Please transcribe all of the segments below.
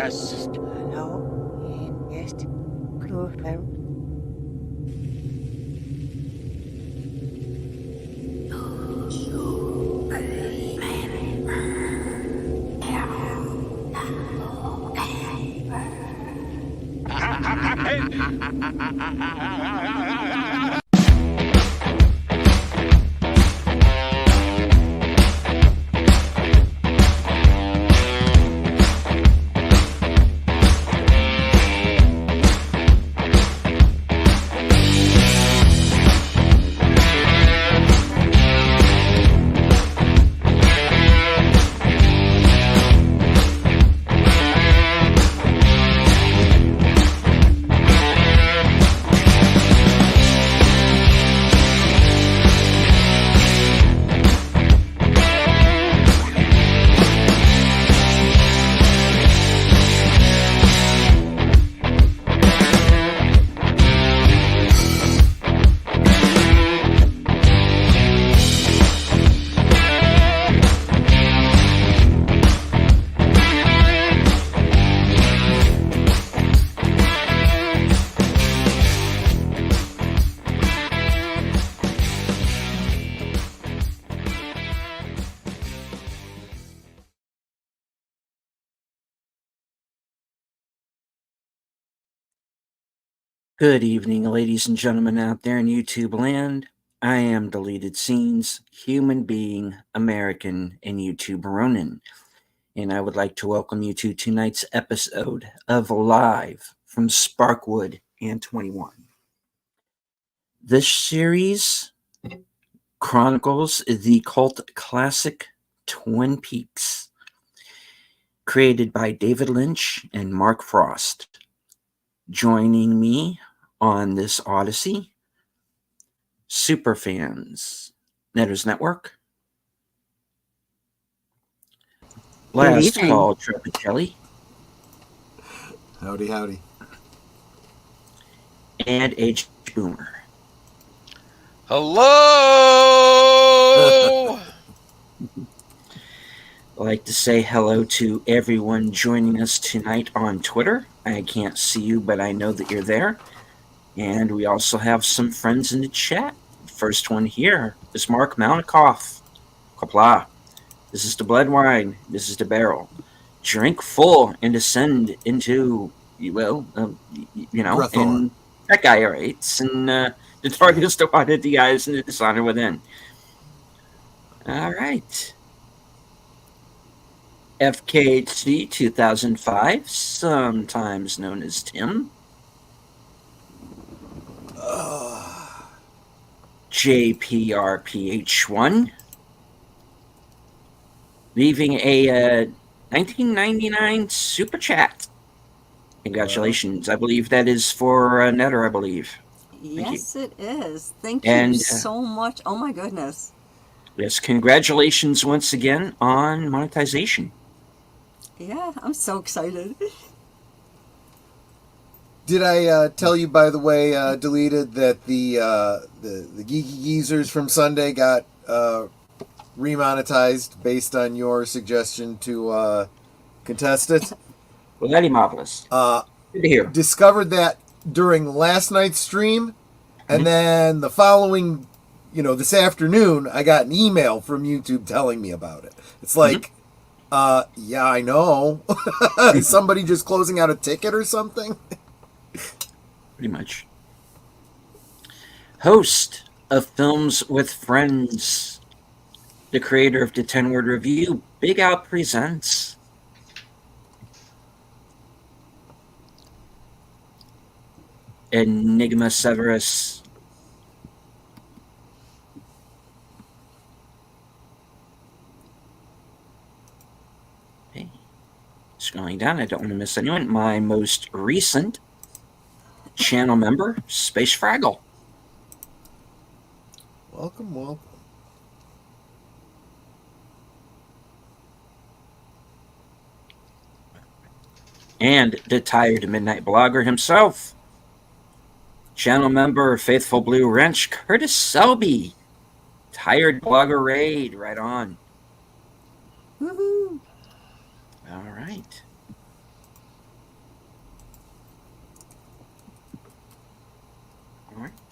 Podcast. Hallo en jest Groove. Good evening, ladies and gentlemen out there in YouTube land. I am Deleted Scenes, human being, American, and YouTube Ronin. And I would like to welcome you to tonight's episode of Live from Sparkwood and 21. This series chronicles the cult classic Twin Peaks, created by David Lynch and Mark Frost. Joining me on this Odyssey, Superfans, Netters Network, Last Call Trepicelli, Howdy, howdy. and H. Boomer. Hello! I'd like to say hello to everyone joining us tonight on Twitter. I can't see you, but I know that you're there. And we also have some friends in the chat. First one here is Mark Mounikoff. Qapla'. This is the blood wine. This is the barrel. Drink full and descend into, and that guy aerates, and the target is to water the eyes and the dishonor within. All right. FKHD 2005, sometimes known as Tim. JPRPH1, leaving a 1999 super chat. Congratulations. I believe that is for Netter, I believe. Yes, it is. Thank you so much. Oh my goodness. Yes, congratulations once again on monetization. Yeah, I'm so excited. Did I tell you, by the way, Deleted, that the Geeky Geezers from Sunday got remonetized based on your suggestion to contest it? Well, that'd be marvelous. Good to hear. Discovered that during last night's stream, and then the following, this afternoon, I got an email from YouTube telling me about it. It's like, yeah, I know. Is somebody just closing out a ticket or something? Pretty much. Host of Films with Friends, the creator of the 10-Word Review, Big Al Presents. Enigma Severus. Okay. Scrolling down, I don't want to miss anyone. My most recent channel member, Space Fraggle. Welcome. And the tired midnight blogger himself, channel member, Faithful Blue Wrench, Curtis Selby. Tired blogger raid, right on. Woohoo! All right.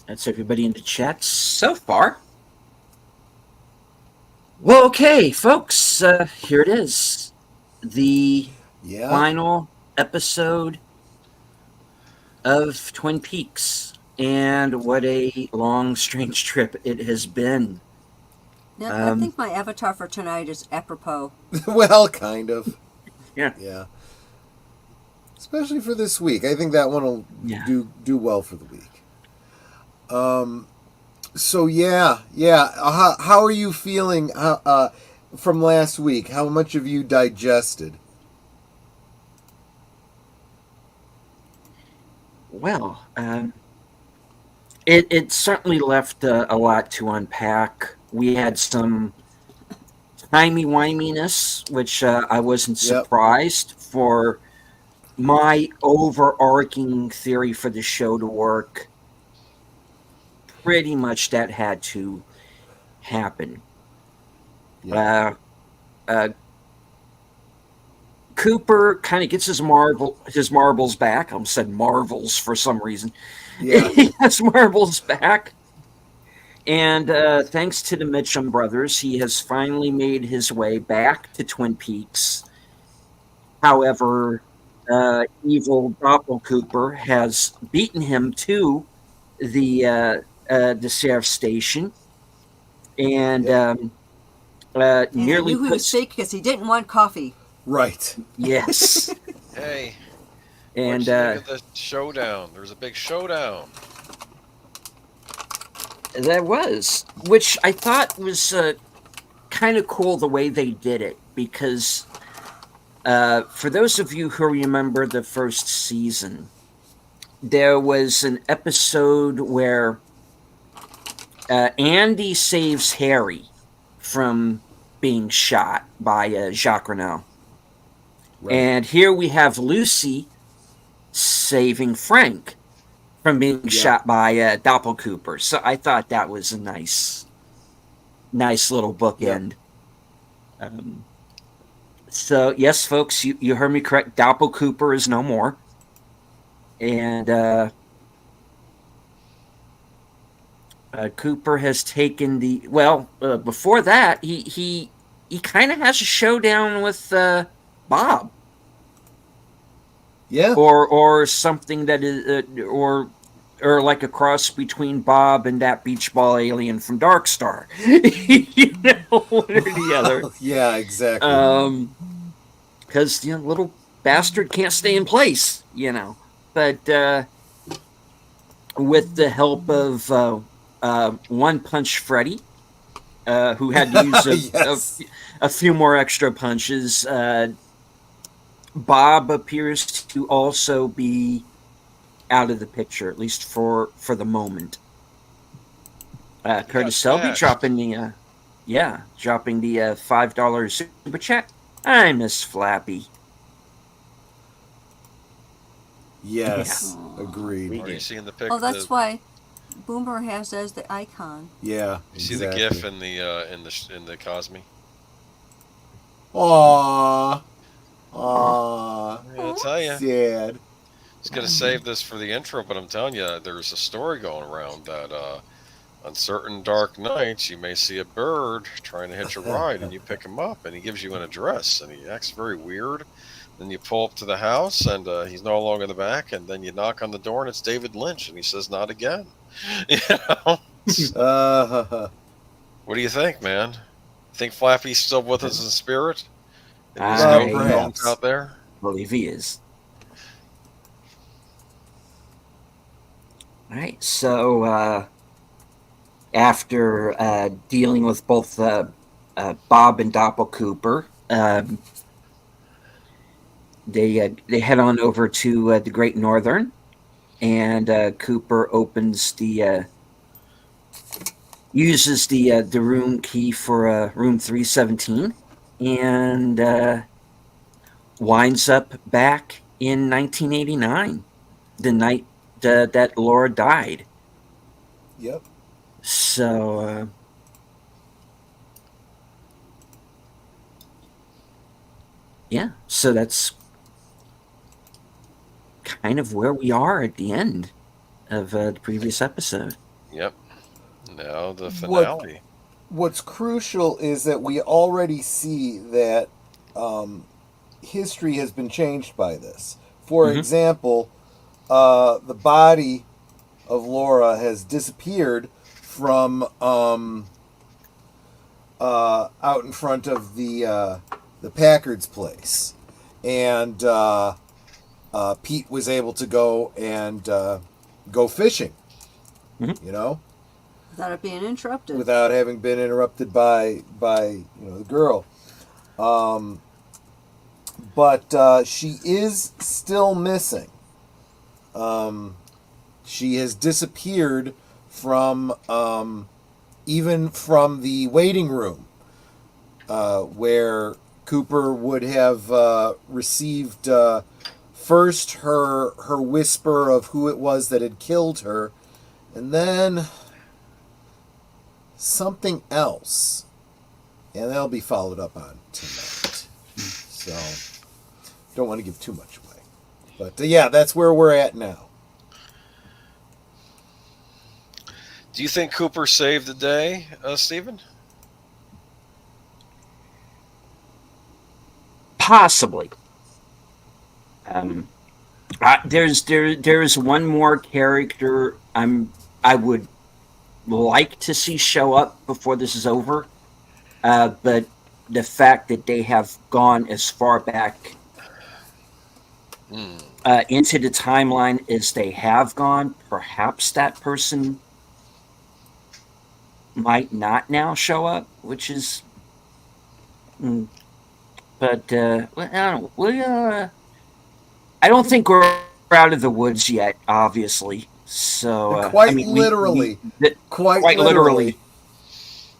That's everybody in the chat so far. Well, okay, folks, here it is. The final episode of Twin Peaks. And what a long, strange trip it has been. Yeah, I think my avatar for tonight is apropos. Well, kind of. Yeah. Yeah. Especially for this week. I think that one will do well for the week. So yeah. How are you feeling from last week? How much have you digested? Well, it certainly left a lot to unpack. We had some timey-wiminess, which I wasn't surprised for my overarching theory for the show to work. Pretty much that had to happen. Cooper kind of gets his marbles back. I almost said marvels for some reason. Yeah. He has marbles back. And thanks to the Mitchum brothers, he has finally made his way back to Twin Peaks. However, evil Doppelcooper has beaten him to the sheriff's station, and nearly knew he was fake because he didn't want coffee. Right. Yes. Hey. And look at the showdown. There's a big showdown. There was, which I thought was kind of cool the way they did it, because for those of you who remember the first season, there was an episode where Andy saves Harry from being shot by Jacques Renault. Right. And here we have Lucy saving Frank from being shot by Doppelcooper. So I thought that was a nice little bookend. So yes, folks, you heard me correct. Doppelcooper is no more. And Cooper has taken before that, he kind of has a showdown with Bob. Yeah. Or something that is or like a cross between Bob and that beach ball alien from Dark Star. You know, one or the other. Yeah, exactly. Because little bastard can't stay in place, But with the help of One Punch Freddy, who had to use a few more extra punches, Bob appears to also be out of the picture, at least for the moment. Curtis Selby dropping the $5 super chat. I miss Flappy. Yes, agreed. What are you seeing the picture? Oh, that's why Boomer has as the icon. Yeah, you see the GIF in the Cosme. Aww. I'll tell you. Sad. I was gonna save this for the intro, but I'm telling you, there's a story going around that on certain dark nights you may see a bird trying to hitch a ride, and you pick him up, and he gives you an address, and he acts very weird. Then you pull up to the house, and he's no longer in the back, and then you knock on the door, and it's David Lynch, and he says, "Not again." What do you think, man? Think Flappy's still with us in spirit? Perhaps. Out there? I believe he is. All right, so after dealing with both Bob and Doppelcooper, they head on over to the Great Northern, and Cooper uses the room key for room 317, and winds up back in 1989, the night that Laura died. Yep. So so that's kind of where we are at the end of the previous episode. Yep. Now the What finale. What's crucial is that we already see that history has been changed by this. For Mm-hmm. example, the body of Laura has disappeared from out in front of the Packard's place, and Pete was able to go and go fishing. Mm-hmm. You know, Without it being interrupted. without having been interrupted by the girl. But she is still missing. She has disappeared from even from the waiting room where Cooper would have received first her whisper of who it was that had killed her, and then something else, and that'll be followed up on tonight. So don't want to give too much away, but yeah, that's where we're at now. Do you think Cooper saved the day, Stephen? Possibly. There's one more character I would like to see show up before this is over, but the fact that they have gone as far back into the timeline as they have gone, perhaps that person might not now show up, which is. But I don't know. I don't think we're out of the woods yet, obviously. So Quite I mean, literally. quite literally.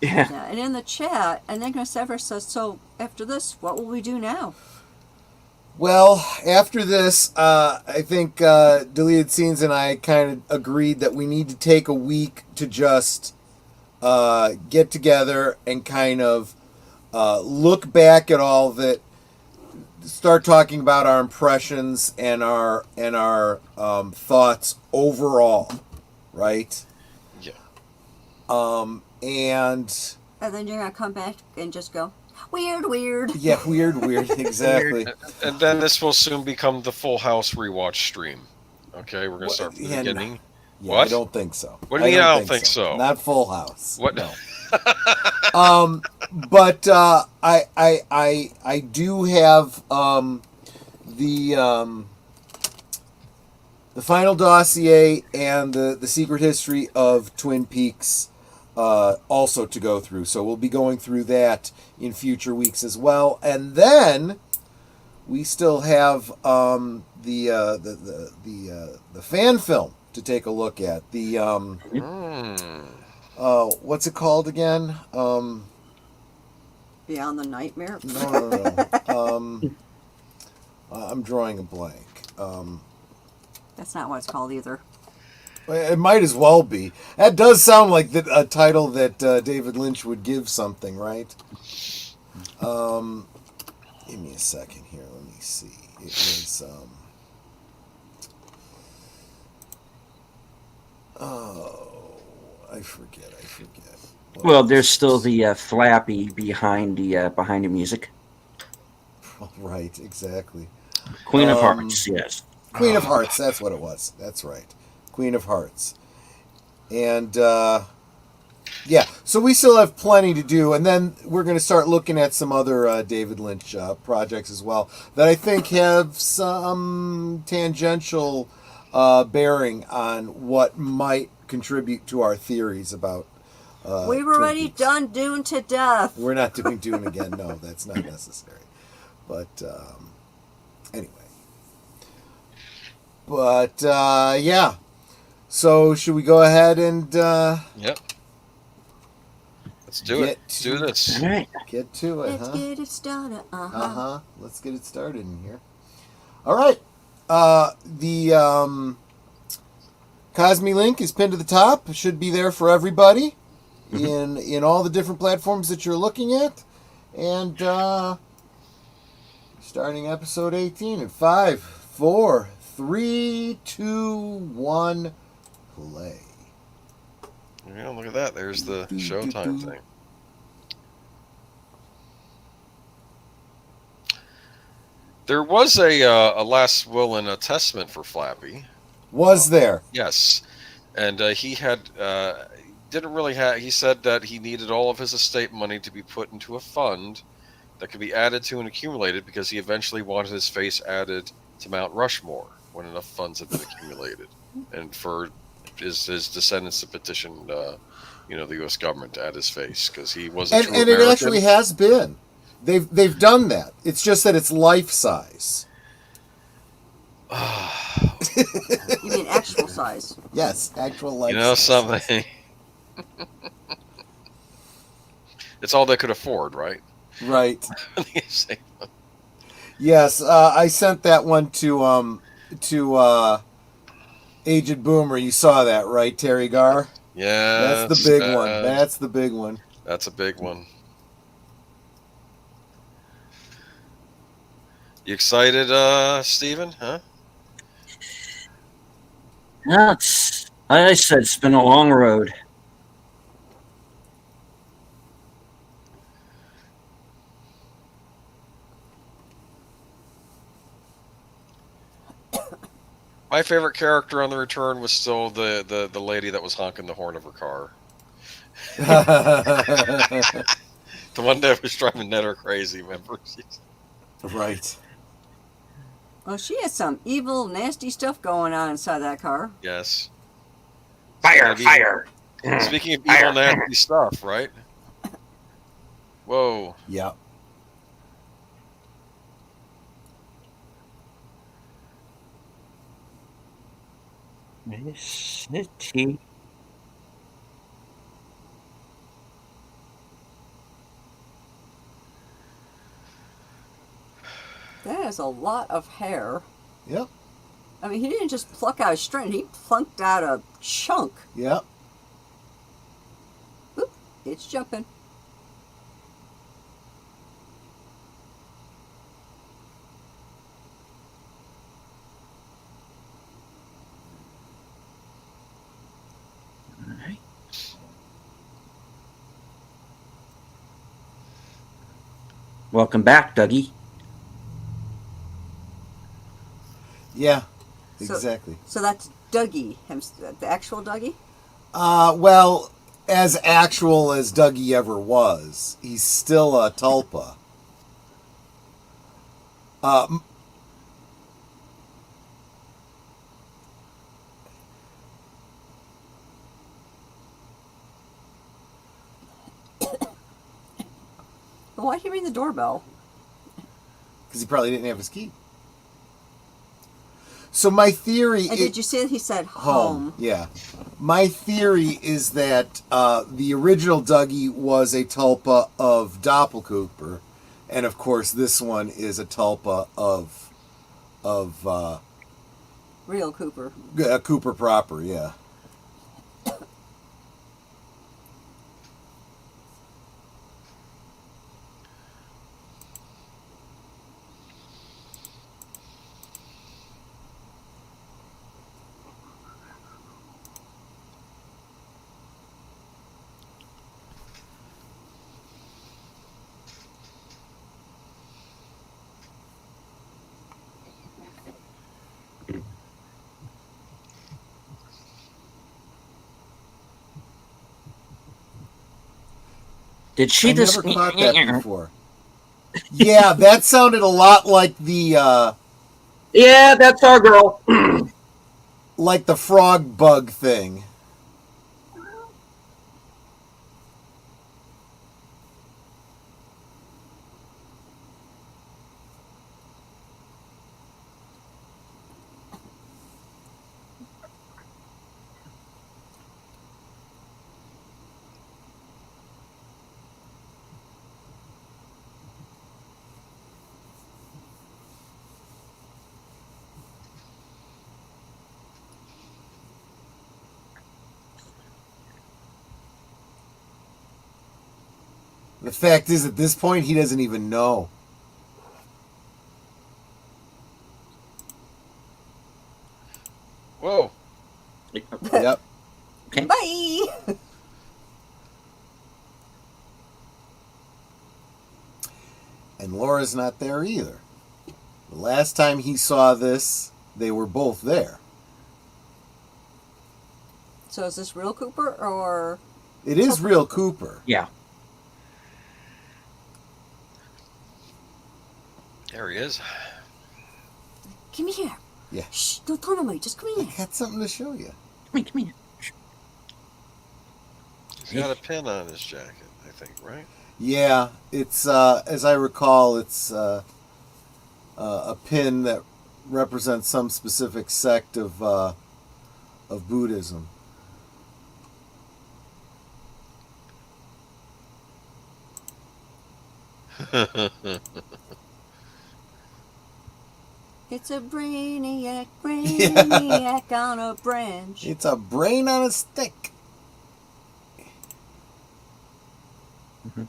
Yeah. Yeah. And in the chat, Enigma Sever says, so after this, what will we do now? Well, after this, I think Deleted Scenes and I kind of agreed that we need to take a week to just get together and kind of look back at all of it, start talking about our impressions and our thoughts overall, right? Yeah. And then you're going to come back and just go, weird. yeah, weird, exactly. And then this will soon become the Full House rewatch stream. Okay, we're gonna start from the Yeah, beginning. Yeah, What? I don't think so. What do you mean I don't think so? Not Full House. What? No. But I do have the final dossier and the secret history of Twin Peaks also to go through. So we'll be going through that in future weeks as well, and then we still have the fan film to take a look at. The what's it called again? Beyond the Nightmare? No. I'm drawing a blank. That's not what it's called either. It might as well be. That does sound like a title that David Lynch would give something, right? Give me a second here. Let me see. It was. I forget. Well, there's still the Flappy behind the music. Right, exactly. Queen of Hearts, yes. Queen of Hearts, that's what it was. That's right. Queen of Hearts. And, yeah, so we still have plenty to do, and then we're going to start looking at some other David Lynch projects as well that I think have some tangential bearing on what might contribute to our theories about We've already done Dune to death. We're not doing Dune again. No, that's not necessary. But anyway. But yeah. So should we go ahead and Yep. Let's do it. Let's do this. All right. Get to it, Let's get it started. Let's get it started in here. All right. The Cosme link is pinned to the top. It should be there for everybody in all the different platforms that you're looking at. And starting episode 18 in 5, 4, 3, 2, 1, play. Look at that. There's the Showtime thing. There was a last will and a testament for Flappy. Was there? Yes, and he had didn't really have. He said that he needed all of his estate money to be put into a fund that could be added to and accumulated because he eventually wanted his face added to Mount Rushmore when enough funds had been accumulated, and for his descendants to petition, the U.S. government to add his face because he was a true And American. it actually has been. They've done that. It's just that it's life size. You mean actual size? Yes, actual life size. Something. It's all they could afford, right? Right. Yes, I sent that one to Aged Boomer. You saw that, right, Terry Gar? Yeah. That's the big one. That's the big one. That's a big one. You excited, Steven? Huh? No, like I said, it's been a long road. My favorite character on the return was still the lady that was honking the horn of her car. The one that was driving Netter crazy, remember? Right. Well, she has some evil, nasty stuff going on inside that car. Yes. Fire! Speaking of evil, nasty stuff, right? Whoa. Yeah. City. That is a lot of hair. Yep. I mean, he didn't just pluck out a strand, he plunked out a chunk. Yep. Oop, it's jumping. All right. Welcome back, Dougie. Yeah. Exactly. So that's Dougie, the actual Dougie? Well, as actual as Dougie ever was, he's still a tulpa. Why'd he ring the doorbell? Because he probably didn't have his key. So my theory... And did you see that he said home? Yeah. My theory is that the original Dougie was a tulpa of Doppelcooper, and of course this one is a tulpa of Real Cooper. Cooper proper, yeah. Did she I just... never caught that before. Yeah, that sounded a lot like the Yeah, that's our girl. like the frog bug thing. The fact is, at this point, he doesn't even know. Whoa. Yep. Okay. Bye! And Laura's not there either. The last time he saw this, they were both there. So is this real Cooper or? It is real Cooper. Yeah. There he is. Come here. Yeah. Shh, don't tell nobody. Just come I here. got something to show you. Come here. He's got a pin on his jacket, I think, right? Yeah, it's as I recall, it's a pin that represents some specific sect of Buddhism. It's a brainiac on a branch. It's a brain on a stick. Mm-hmm.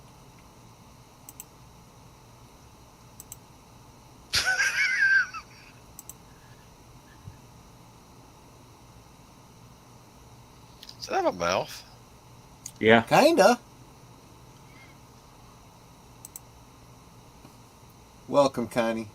Does it have a mouth? Yeah. Kinda. Welcome, Connie.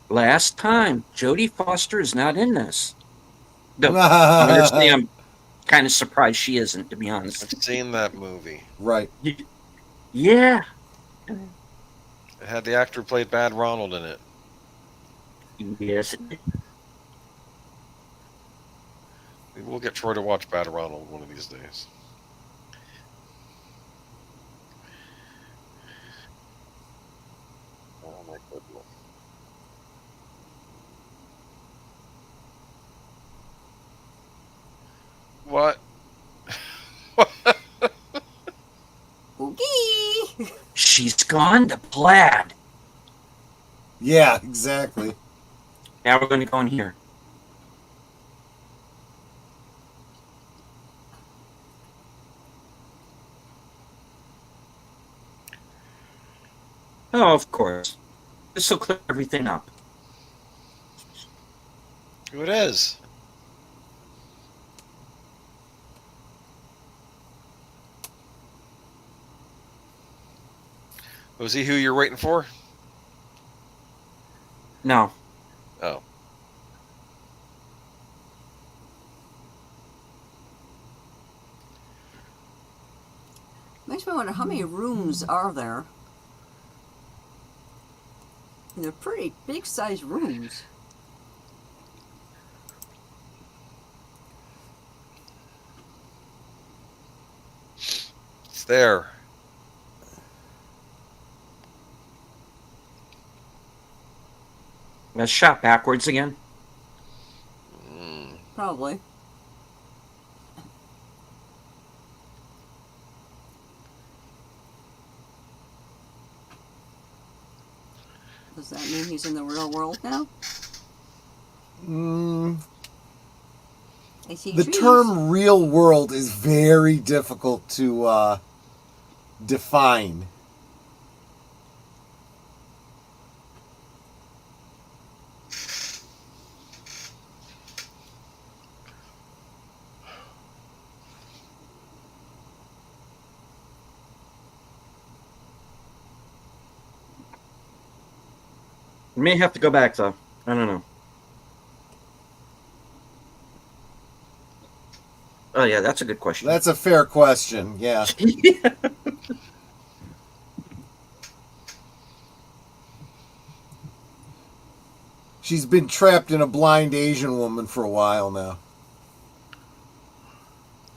Last time, Jodie Foster is not in this. No, I'm kind of surprised she isn't, to be honest. I've seen that movie. Right. Yeah. It had the actor who played Bad Ronald in it. Yes, it did. Maybe we'll get Troy to watch Bad Ronald one of these days. Oh my goodness. What? Oogie. She's gone to Plaid. Yeah, exactly. Now we're going to go in here. Oh, of course. This will clear everything up. Who it is? Was he who you're waiting for? No. Oh. Makes me wonder how many rooms are there. And they're pretty big-sized rooms. It's there. Let's shot backwards again. Probably. Does that mean he's in the real world now? I see The trees. term real world is very difficult to define. We may have to go back, though. I don't know. Oh, yeah, that's a good question. That's a fair question, yeah. She's been trapped in a blind Asian woman for a while now.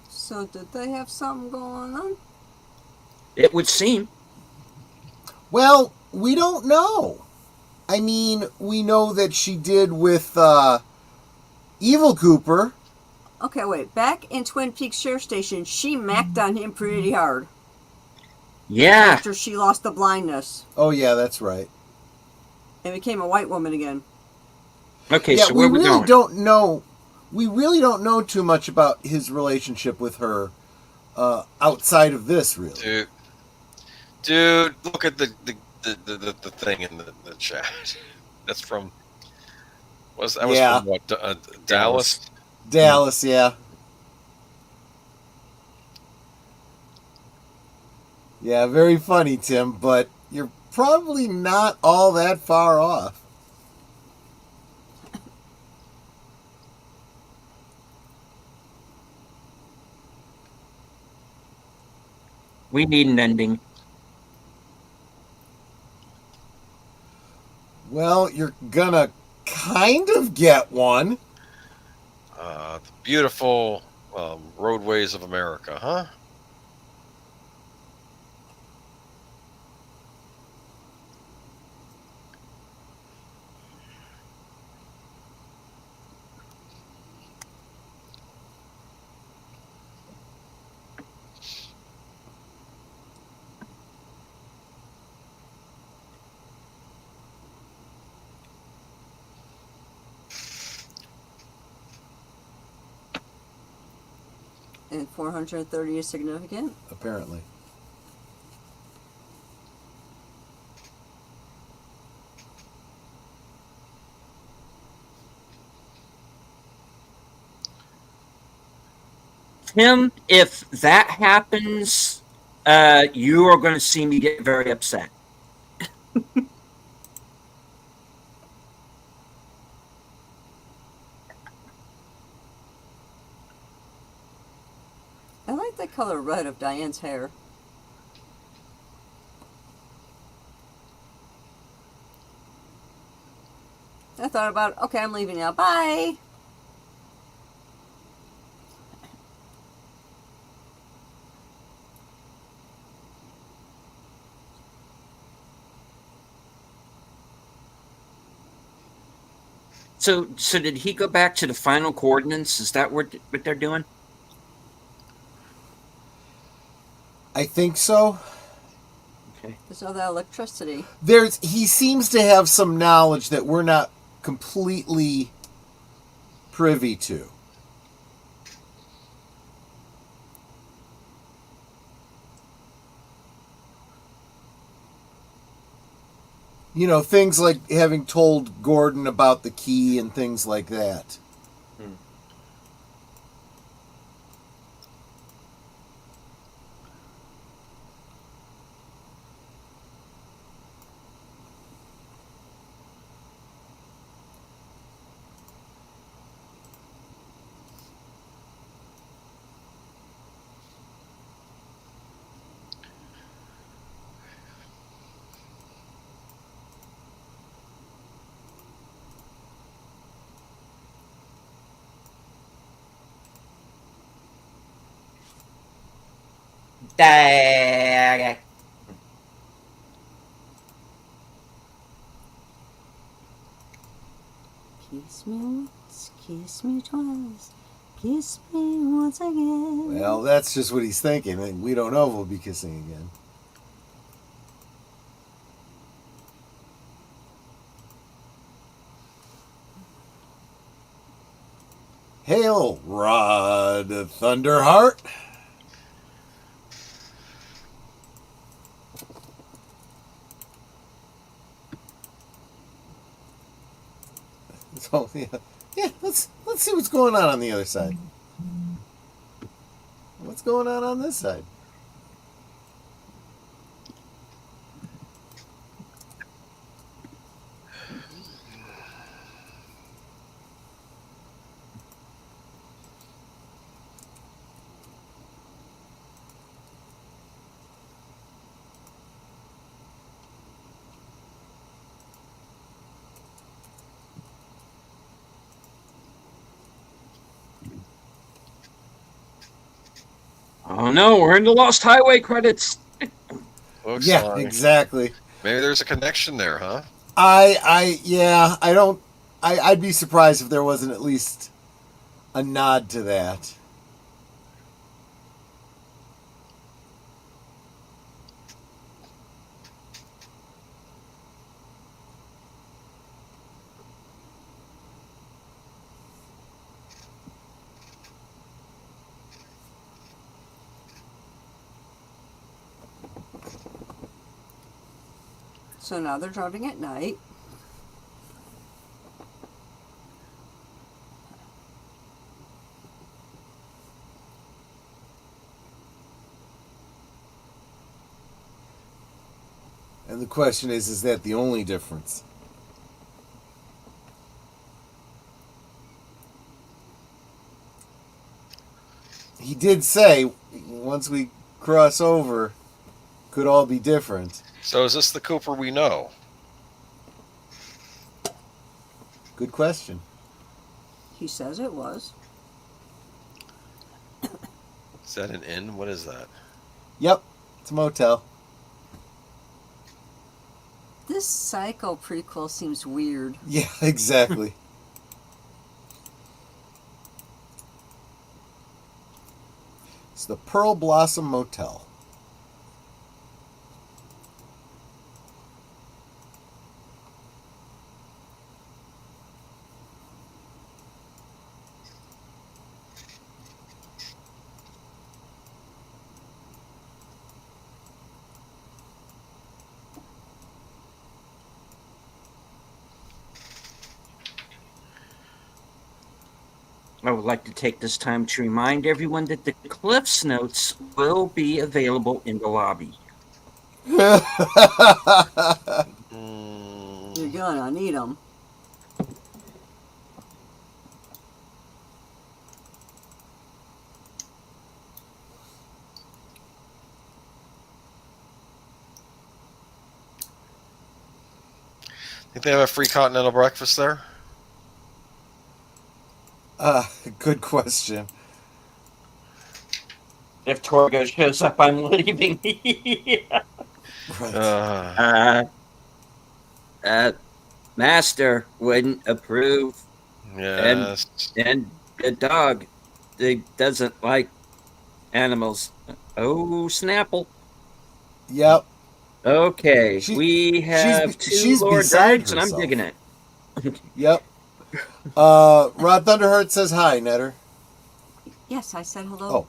So did they have something going on? It would seem. Well, we don't know. I mean, we know that she did with Evil Cooper. Okay, wait. Back in Twin Peaks Sheriff Station, she macked on him pretty hard. Yeah. After she lost the blindness Oh, yeah, that's right. and became a white woman again. Okay, Yeah, so we where we really going? don't know. we really don't know too much about his relationship with her outside of this, really. Dude, look at the thing in the chat. That's from was Yeah. from what Dallas? Dallas, yeah. Yeah, very funny, Tim, but you're probably not all that far off. We need an ending. Well, you're gonna kind of get one. The beautiful roadways of America, huh? And 430 is significant? Apparently. Tim, if that happens, you are going to see me get very upset. I like the color red of Diane's hair. I thought about, okay, I'm leaving now. Bye. So did he go back to the final coordinates? Is that what they're doing? I think so. Okay. There's all that electricity. He seems to have some knowledge that we're not completely privy to. You know, things like having told Gordon about the key and things like that. Kiss me once, kiss me twice, kiss me once again. Well, that's just what he's thinking, and we don't know if we'll be kissing again. Hail, Rod Thunderheart. So yeah. Let's see what's going on the other side. What's going on this side? Oh no, we're in the Lost Highway credits. Looks Yeah, like exactly. maybe there's a connection there, huh? I'd be surprised if there wasn't at least a nod to that. So now they're driving at night. And the question is that the only difference? He did say once we cross over, could all be different. So is this the Cooper we know? Good question. He says it was. Is that an inn? What is that? Yep, it's a motel. This Psycho prequel seems weird. Yeah, exactly. It's the Pearl Blossom Motel. I would like to take this time to remind everyone that the Cliff's Notes will be available in the lobby. You're Mm, gonna need them. think they have a free continental breakfast there? Good question. If Torgo shows up, I'm leaving. Right. Master wouldn't approve, Yes. and the dog doesn't like animals. Oh, Snapple. Yep. Okay, we have she's two Lord beside Dogs, and I'm herself. digging it. Yep. Rod Thunderheart says hi, Netter. Yes, I said hello.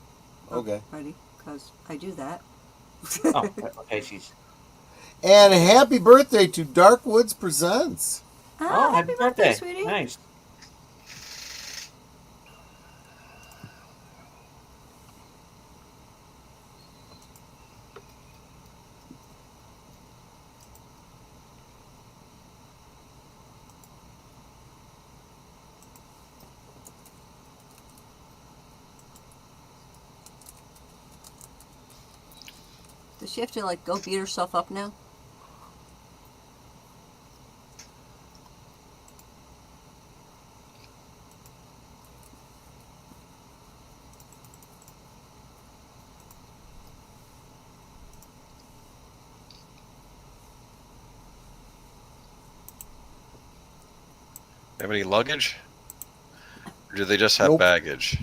Oh, okay. Already, because I do that. Oh, okay, she's. And happy birthday to Darkwoods Presents. Oh, happy birthday, sweetie. Nice. Does she have to like go beat herself up now? Have any luggage? Or do they just have Nope. baggage?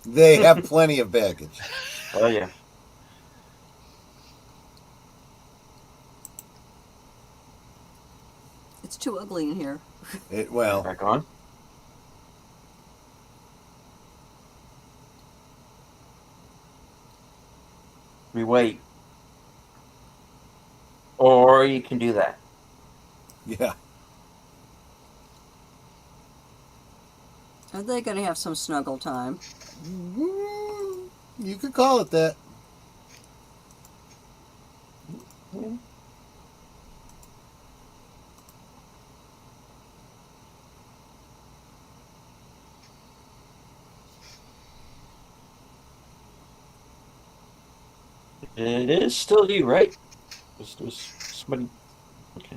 They have plenty of baggage. Oh yeah. It's too ugly in here. Well, Back on. We wait. Or you can do that. yeah. Are they gonna have some snuggle time? You could call it that. It is still you, right? Was somebody? Okay.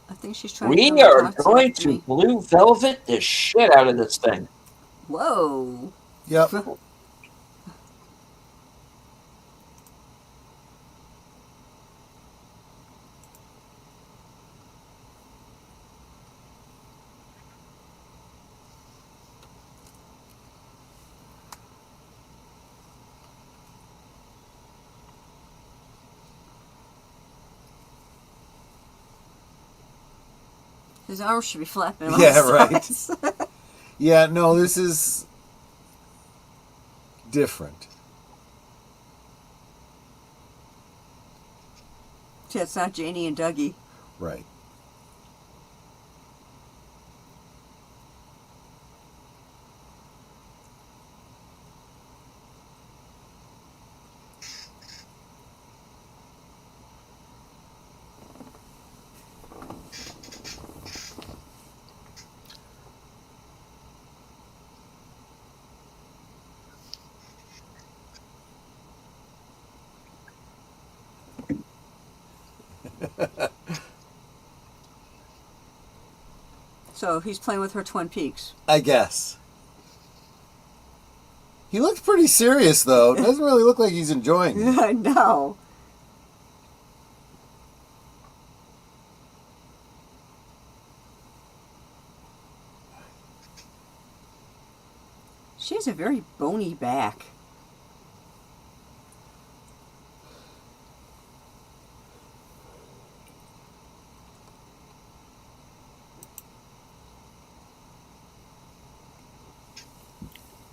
I think she's trying We to are talk going to to me. blue velvet the shit out of this thing. Whoa. Yep. His arms should be flapping on Yeah, the right. sides. Yeah, no, this is different. Yeah, it's not Janie and Dougie. Right. So he's playing with her Twin Peaks. I guess. He looks pretty serious, though. Doesn't really look like he's enjoying it. I know. She has a very bony back.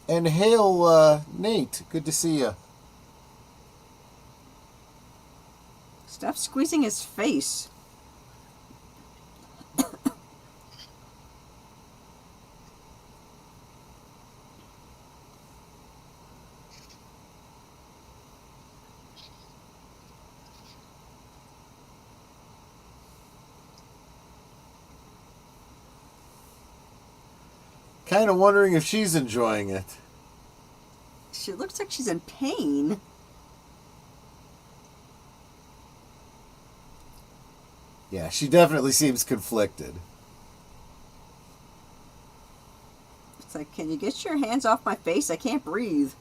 And hail, Nate. Good to see you. Stop squeezing his face. Kind of wondering if she's enjoying it. She looks like she's in pain. Yeah, she definitely seems conflicted. It's like, can you get your hands off my face? I can't breathe.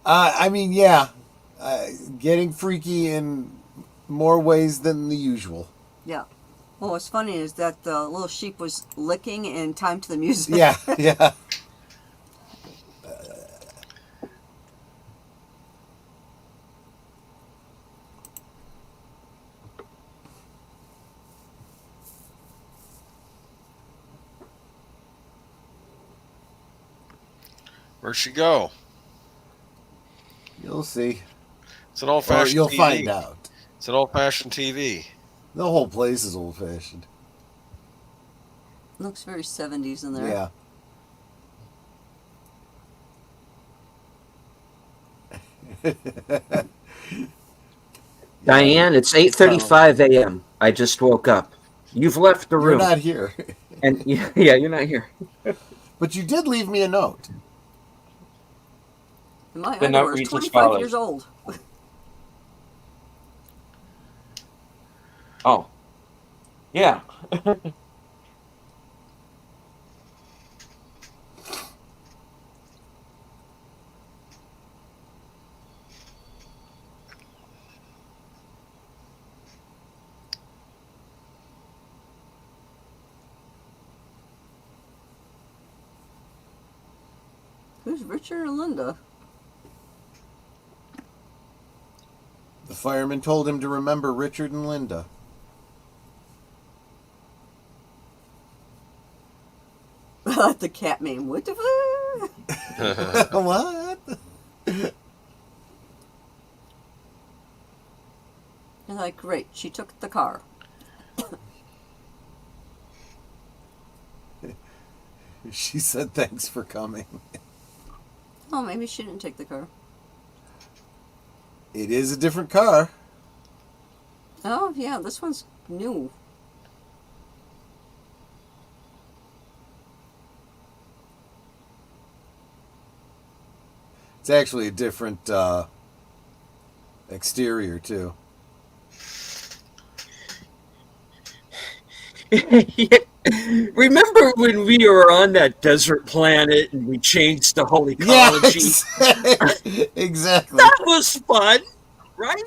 I mean, yeah. Getting freaky in more ways than the usual. Yeah. Well, what's funny is that the little sheep was licking in time to the music. Yeah, yeah. Where'd she go? You'll see. It's an Or old-fashioned you'll TV. find out. It's an old-fashioned TV. The whole place is old-fashioned. Looks very 70s in there. Yeah. Diane, it's 8:35 a.m. I just woke up. You've left the You're room. not here. And yeah, you're not here. But you did leave me a note. And my The note underwear is reads as 25 follows. years old. Oh. Yeah. Who's Richard and Linda? The fireman told him to remember Richard and Linda. The cat name. What the fuck? What? You're like, great, she took the car. She said thanks for coming. Oh, maybe she didn't take the car. It is a different car. Oh, yeah, this one's new. It's actually a different exterior too. Remember when we were on that desert planet and we changed the whole Yeah, ecology? exactly. That was fun, right?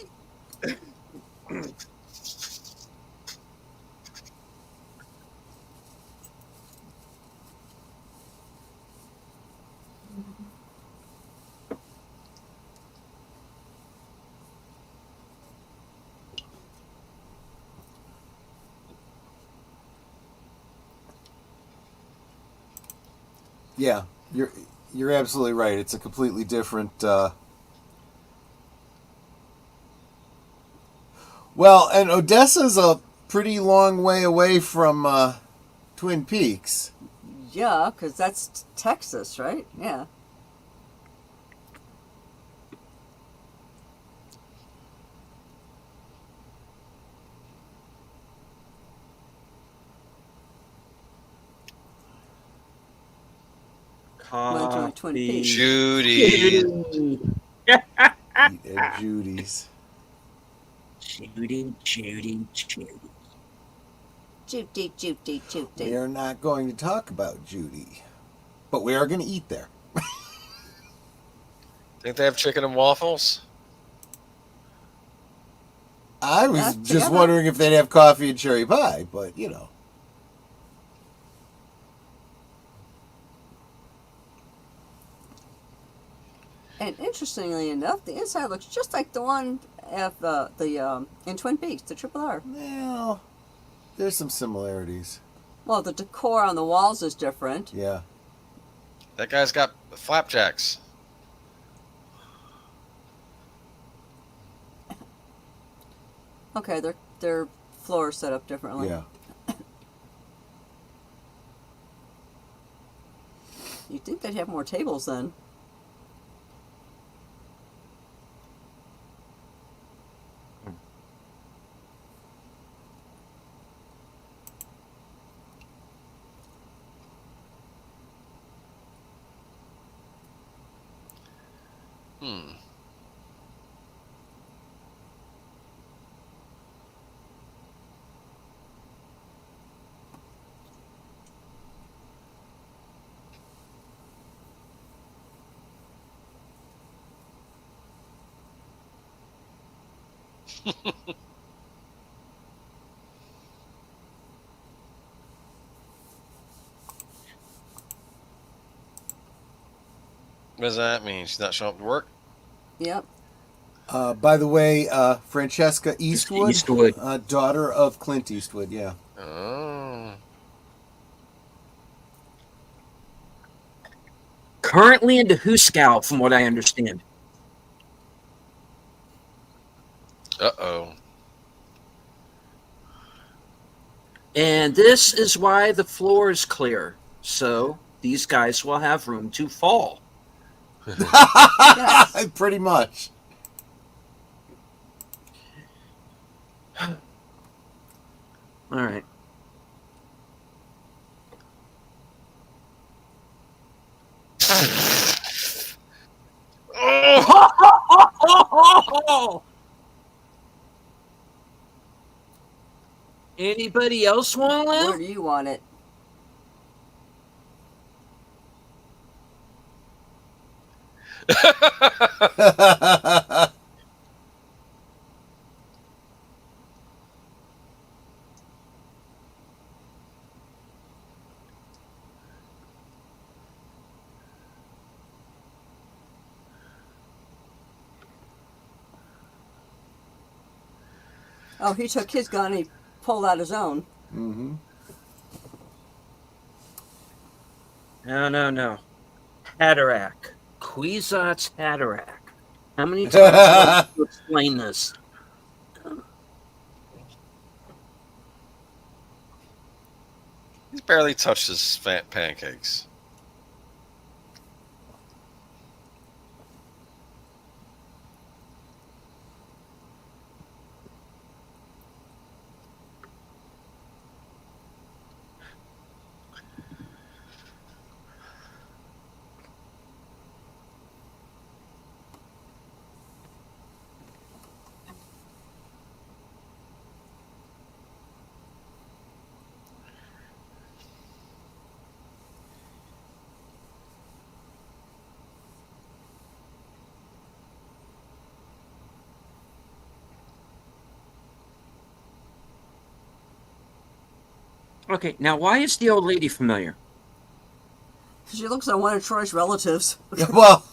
Yeah, you're absolutely right. It's a completely different. Well, and Odessa's a pretty long way away from Twin Peaks. Yeah, because that's Texas, right? Yeah. Went to Twin Coffee. Peaks. Judy. Eat at Judy's. Judy, Judy, Judy. Judy, Judy, We Judy. are not going to talk about Judy, but we are going to eat there. Think they have chicken and waffles? I was Yeah, just together. wondering if they'd have coffee and cherry pie, but you know. And interestingly enough, the inside looks just like the one at the in Twin Peaks, the Triple R. Well, there's some similarities. Well, the decor on the walls is different. Yeah. That guy's got flapjacks. Okay, their floor is set up differently. Yeah. You'd think they'd have more tables then. Hmm. What does that mean? She's not showing up to work? Yep. By the way, Francesca Eastwood, Eastwood. Daughter of Clint Eastwood. Yeah. Oh. Currently into Huskow, from what I understand. Uh-oh. And this is why the floor is clear. So these guys will have room to fall. Yes. Pretty much. All right. Oh! Anybody else want to Where live? do you want it? Oh, he took his gun and he pulled out his own. Mm-hmm. No. Hatterack. Kwisatz Hatterack. How many times do I have to explain this? He's barely touched his pancakes. Okay, now why is the old lady familiar? She looks like one of Troy's relatives. Well,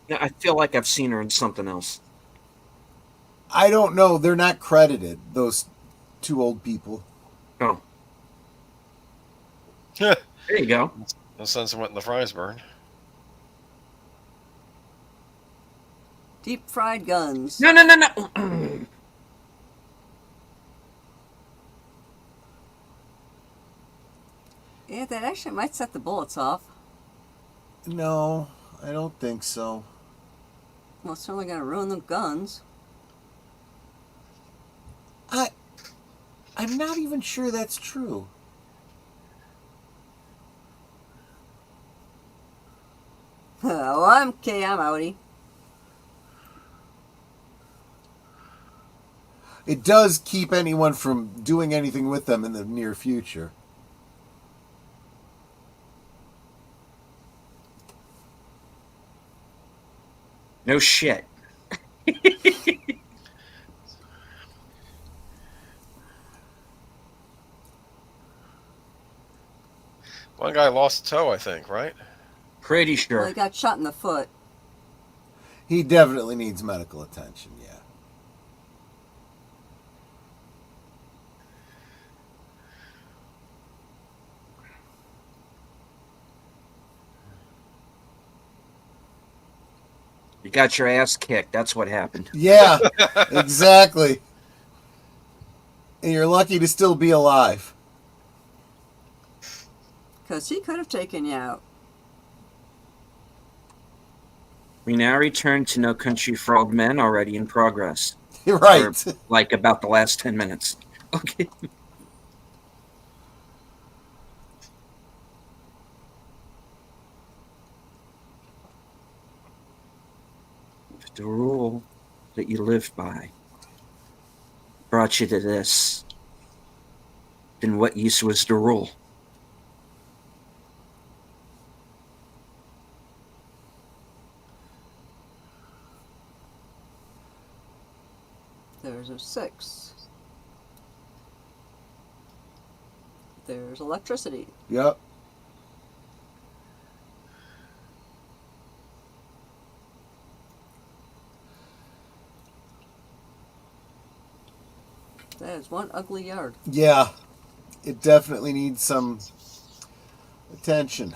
Yeah, I feel like I've seen her in something else. I don't know. They're not credited, those two old people. Oh, no there you go. sense in letting the fries burn. Deep fried guns. No, no, no, no. Yeah, that actually might set the bullets off. No, I don't think so. Well, it's certainly going to ruin the guns. I'm not even sure that's true. Well, I'm okay. I'm outie. It does keep anyone from doing anything with them in the near future. No shit. One guy lost a toe, I think, right? Pretty Well, sure. he got shot in the foot. He definitely needs medical attention, yeah. You got your ass kicked. That's what happened. Yeah, exactly. And you're lucky to still be alive. Because he could have taken you out. We now return to No Country for Old Men, already in progress. You're right. For, like about the last 10 minutes. Okay. If the rule that you live by brought you to this, then what use was the rule? There's a 6. There's electricity. Yep. That is one ugly yard. Yeah. It definitely needs some attention.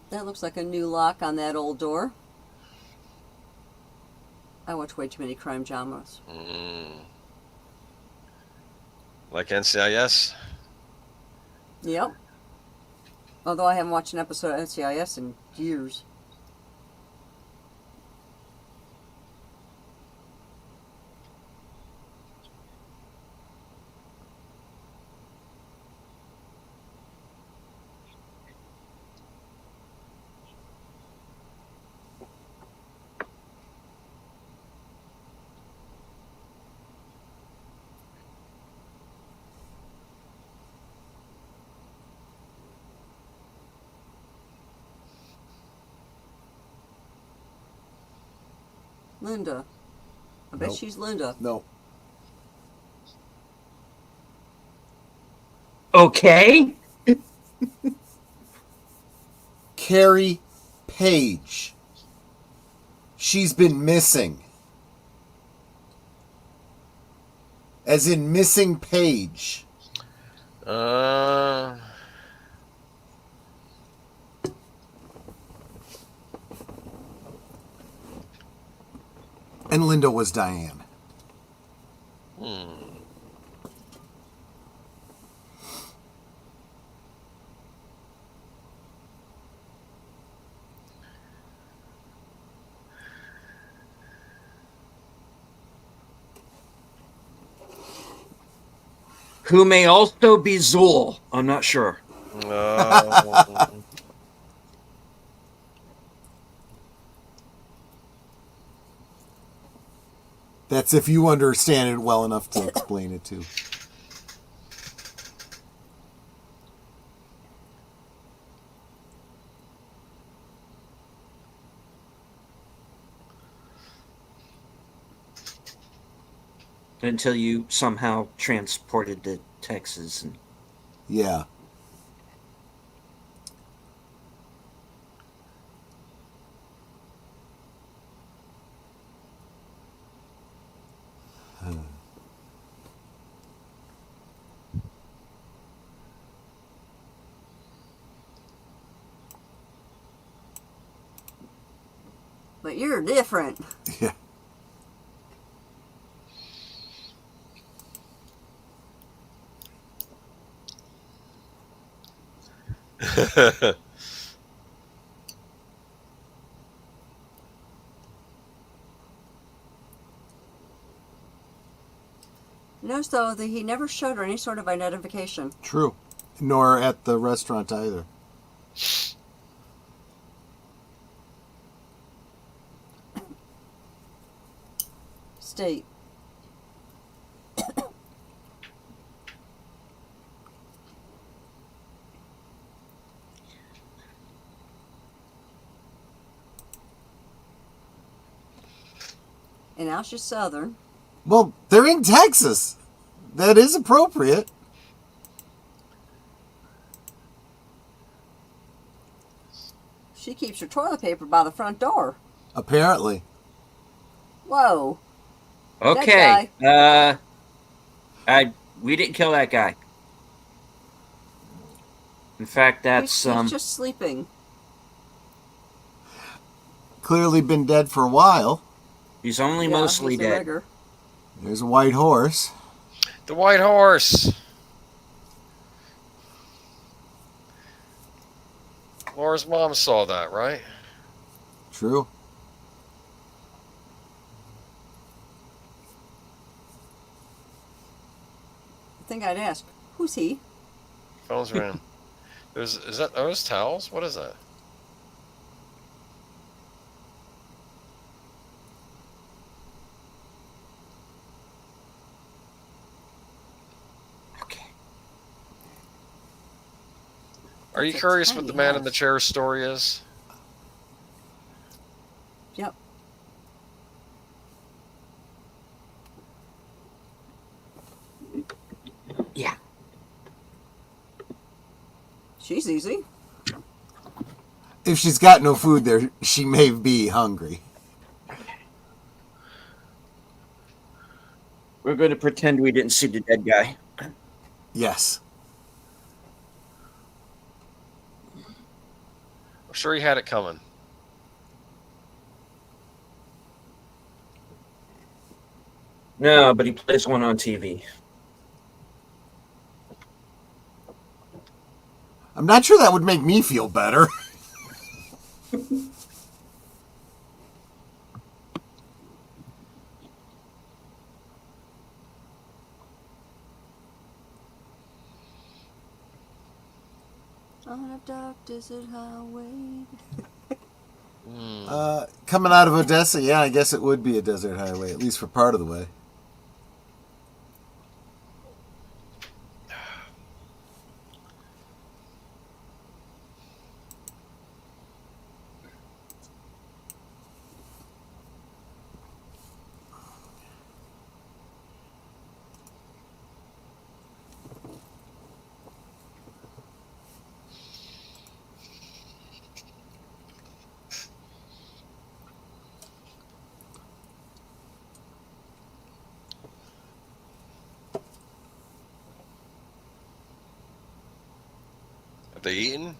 That looks like a new lock on that old door. I watch way too many crime dramas. Like NCIS? Yep. Although I haven't watched an episode of NCIS in years. Linda. I bet Nope. she's Linda. No. Okay. Carrie Page. She's been missing. As in missing Page. And Linda was Diane. Who may also be Zool. I'm not sure. That's if you understand it well enough to explain it to. Until you somehow transported to Texas. And Yeah. But you're different. Yeah. Notice though that he never showed her any sort of identification. True. Nor at the restaurant either. State. And now she's Southern. Well, they're in Texas. That is appropriate. She keeps her toilet paper by the front door. Apparently. Whoa. okay, we didn't kill that guy. In fact, that's He's just sleeping. Clearly been dead for a while. he's only Yeah, mostly he's a dead. rigger. There's a white horse. The white horse. Laura's mom saw that, right? True. I think I'd ask, who's he? Phone's ringing. Is that those towels? What is that? Okay. Are you It's a curious what the tiny man in the house. chair story is? Yep. Yeah. She's easy. If she's got no food there, she may be hungry. We're going to pretend we didn't see the dead guy. Yes. I'm sure he had it coming. No, but he plays one on TV. I'm not sure that would make me feel better. On a dark desert highway. Coming out of Odessa, yeah, I guess it would be a desert highway, at least for part of the way. Have they eaten?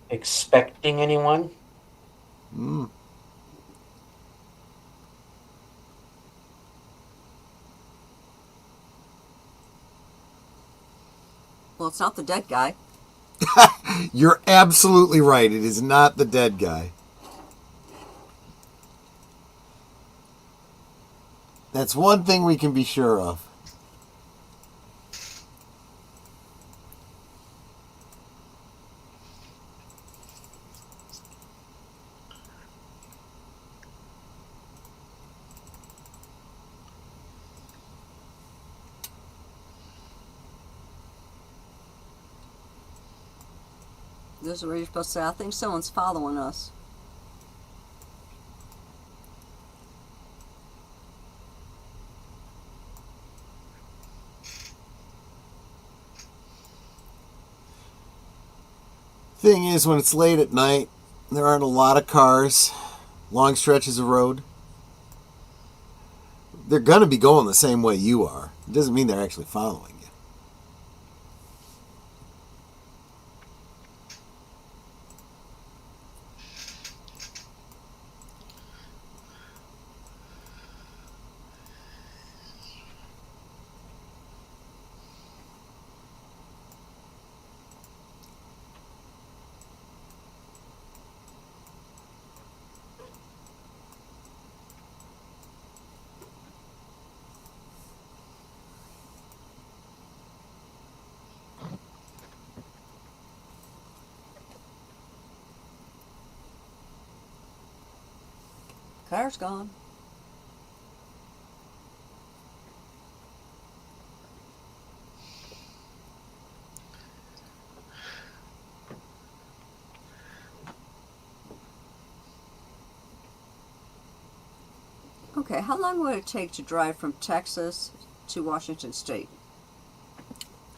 Expecting anyone? Mm. Well, it's not the dead guy. You're absolutely right. It is not the dead guy. That's one thing we can be sure of. This is where you're supposed to say, I think someone's following us. Thing is, when it's late at night, there aren't a lot of cars, long stretches of road. They're going to be going the same way you are. It doesn't mean they're actually following you. Car's gone. Okay, how long would it take to drive from Texas to Washington State?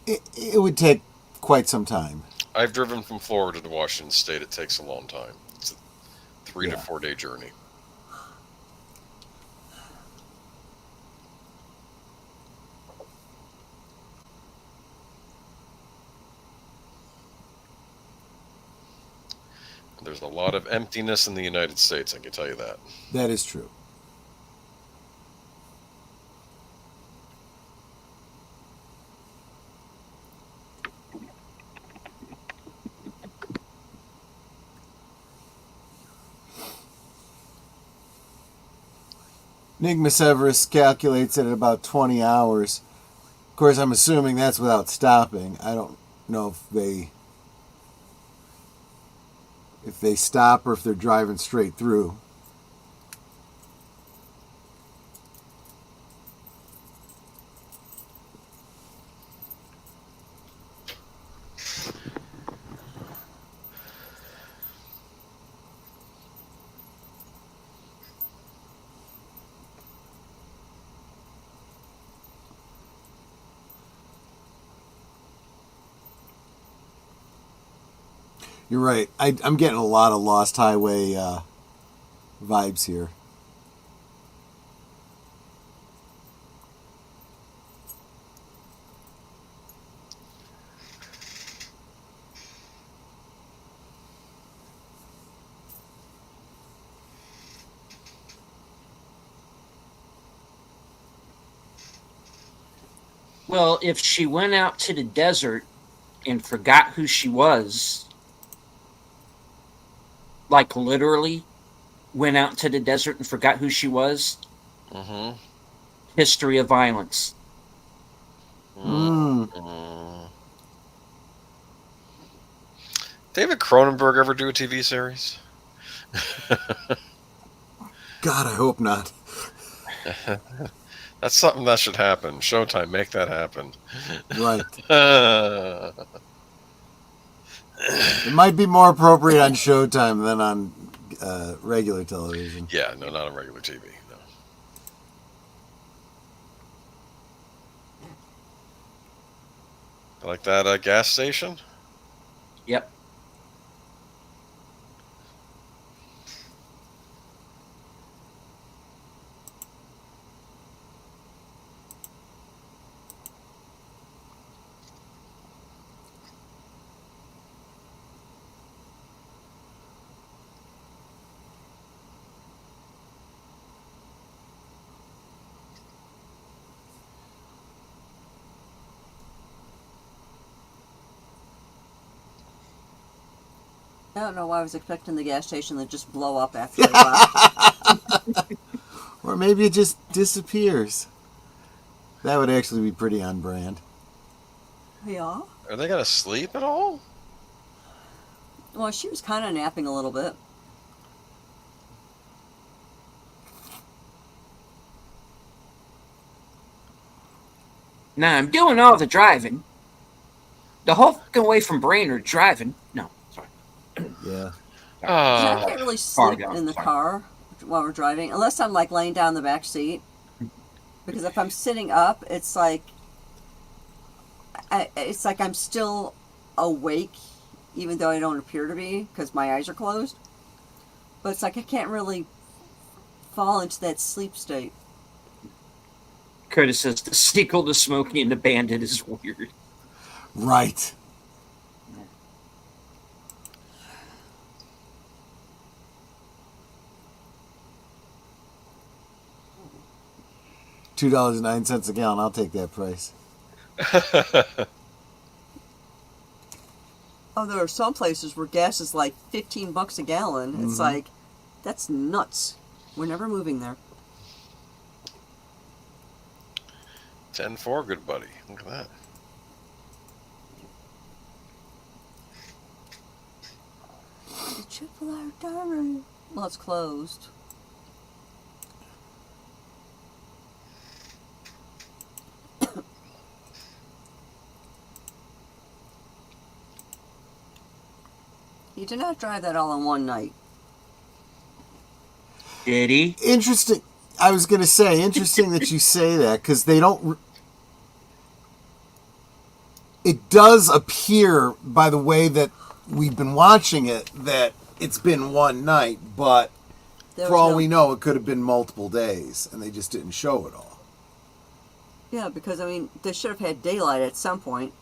It would take quite some time. I've driven from Florida to Washington State. It takes a long time. It's a 3 to Yeah. 4 day journey. There's a lot of emptiness in the United States, I can tell you that. That is true. Enigma Severus calculates it at about 20 hours. Of course, I'm assuming that's without stopping. I don't know if they stop or if they're driving straight through. You're right. I'm getting a lot of Lost Highway vibes here. Well, if she went out to the desert and forgot who she was, like literally went out to the desert and forgot who she was, Mm-hmm. history of violence. Mm. David Cronenberg ever do a TV series? God, I hope not. That's something that should happen. Showtime, make that happen. Right. It might be more appropriate on Showtime than on regular television. Yeah, no, not on regular TV. No. Like that gas station? Yep. I don't know why I was expecting the gas station to just blow up after a while. Or maybe it just disappears. That would actually be pretty on brand. Yeah. Are they gonna sleep at all? Well, she was kind of napping a little bit. Now I'm doing all the driving. The whole fucking way from Brainerd driving. No, sorry. Yeah. And I Ah, can't really Far sleep down. in the Sorry. car while we're driving, unless I'm like laying down in the back seat. Because if I'm sitting up, it's like I'm still awake, even though I don't appear to be, because my eyes are closed. But it's like I can't really fall into that sleep state. Curtis says the sequel to Smokey and the Bandit is weird. Right. $2.09 a gallon. I'll take that price. Oh, there are some places where gas is like $15 a gallon. It's like, that's nuts. We're never moving there. 10-4, good buddy. Look at that. The Triple R Diary. Well, it's closed. He did not drive that all in one night. Did he? Interesting. I was going to say, interesting that you say that, because they don't. It does appear, by the way that we've been watching it, that it's been one night, but There for was all no- we know, it could have been multiple days, and they just didn't show it all. Yeah, because I mean, they should have had daylight at some point.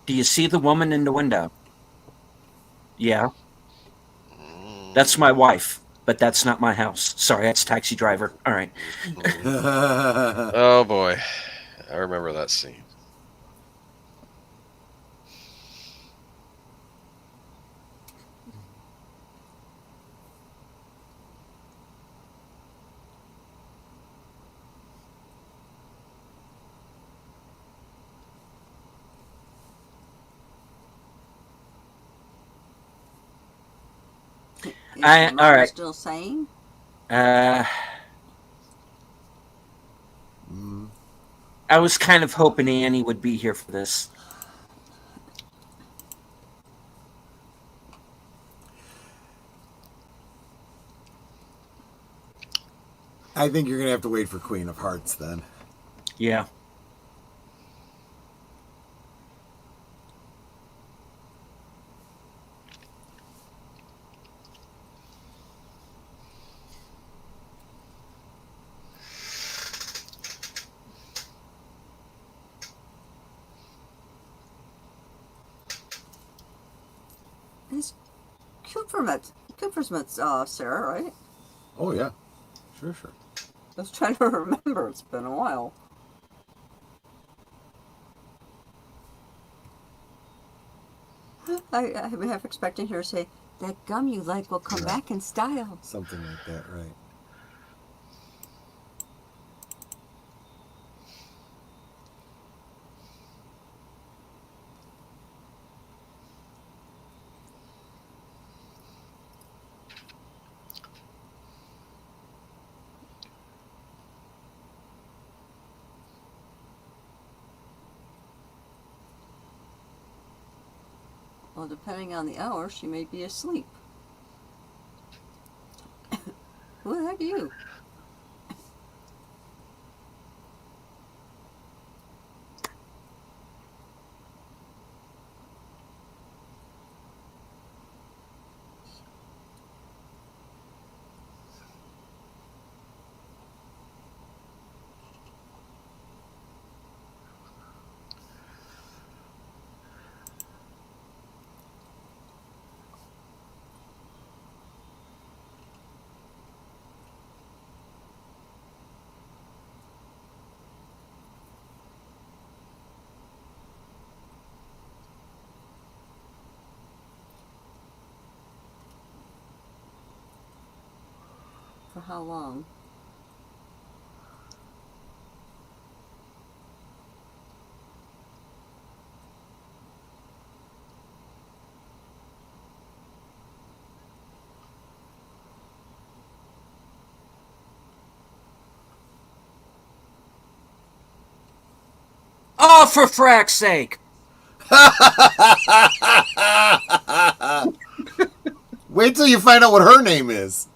Do you see the woman in the window? Yeah. That's my wife, but that's not my house. Sorry, that's Taxi Driver. All right. Oh boy, I remember that scene. Is All your mom right. still sane? I was kind of hoping Annie would be here for this. I think you're going to have to wait for Queen of Hearts then. Yeah. It's Cooper's met Sarah, right? Oh, yeah. Sure, sure. I was trying to remember. It's been a while. I'm half expecting her to say, that gum you like will come back in style. Something like that, right. Well, depending on the hour, she may be asleep. Who the heck are you? For how long? Oh, for frack's sake! Wait till you find out what her name is.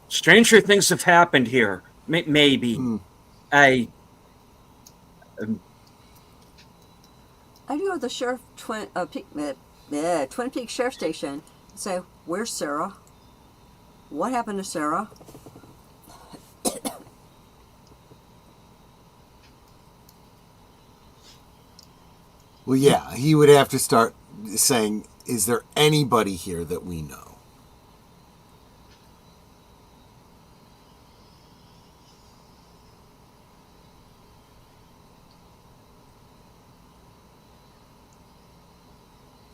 Stranger things have happened here. Maybe. I I go to the Twin Peaks Sheriff Station and say, "Where's Sarah? What happened to Sarah?" Well, yeah, he would have to start saying, is there anybody here that we know?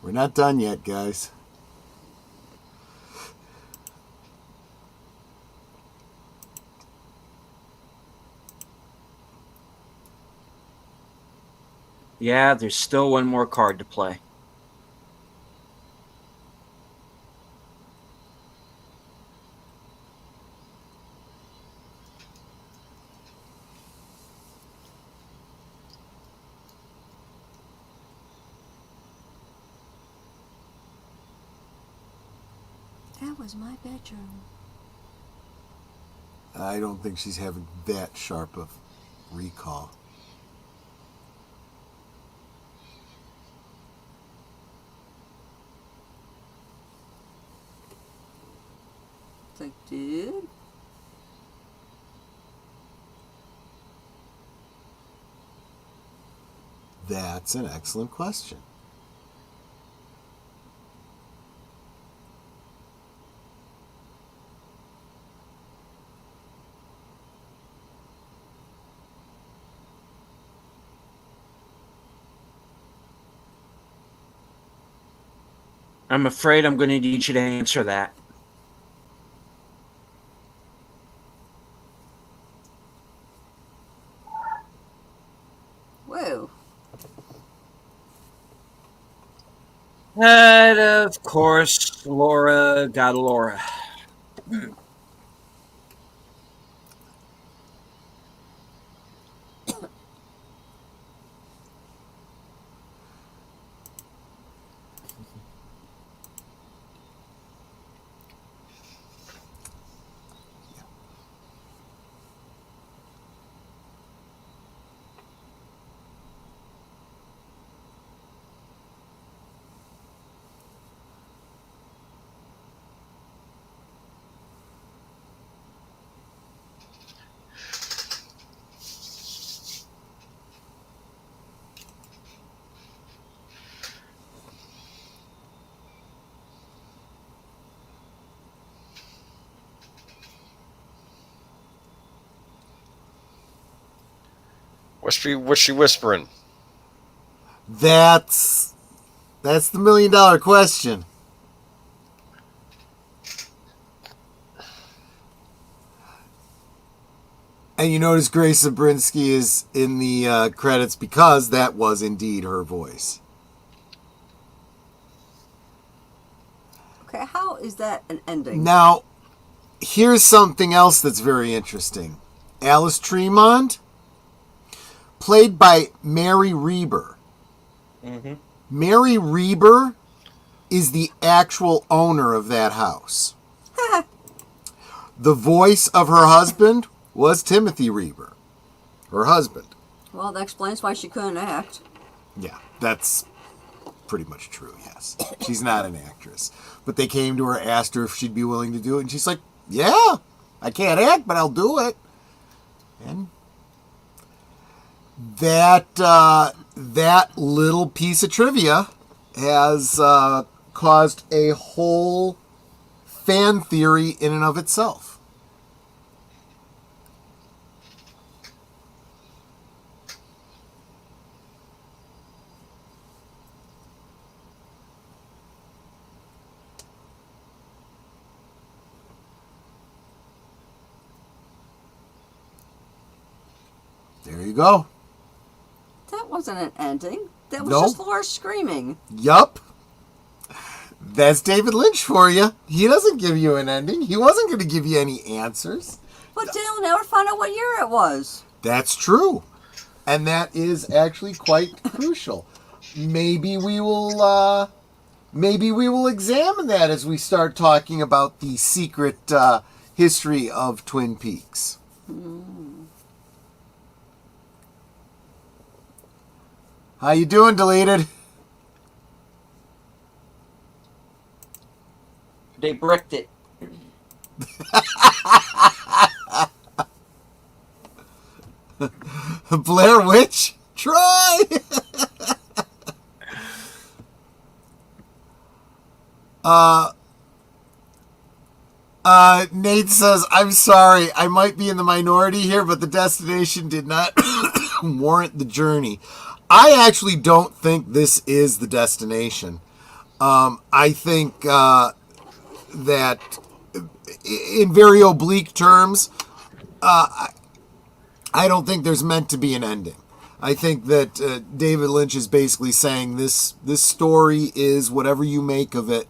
We're not done yet, guys. Yeah, there's still one more card to play. That was my bedroom. I don't think she's having that sharp of recall. It's like, dude. That's an excellent question. I'm afraid I'm going to need you to answer that. Whoa. And of course, Laura got Laura. What's she whispering? That's the $1 million question. And you notice Grace Zabriskie is in the credits because that was indeed her voice. Okay, how is that an ending? Now, here's something else that's very interesting. Alice Tremont, played by Mary Reber. Mm-hmm. Mary Reber is the actual owner of that house. The voice of her husband was Timothy Reber, her husband. Well, that explains why she couldn't act. Yeah, that's pretty much true, yes. She's not an actress. But they came to her, asked her if she'd be willing to do it, and she's like, yeah, I can't act, but I'll do it. And that little piece of trivia has caused a whole fan theory in and of itself. There you go. That wasn't an ending. That was Nope. just Laura screaming. Yup. That's David Lynch for you. He doesn't give you an ending. He wasn't going to give you any answers. But Dale never found out what year it was. That's true. And that is actually quite crucial. Maybe we will examine that as we start talking about the secret history of Twin Peaks. How you doing, Deleted? They bricked it. Blair Witch? Try! Nate says, I'm sorry, I might be in the minority here, but the destination did not warrant the journey. I actually don't think this is the destination. I think that in very oblique terms, I don't think there's meant to be an ending. I think that David Lynch is basically saying this story is whatever you make of it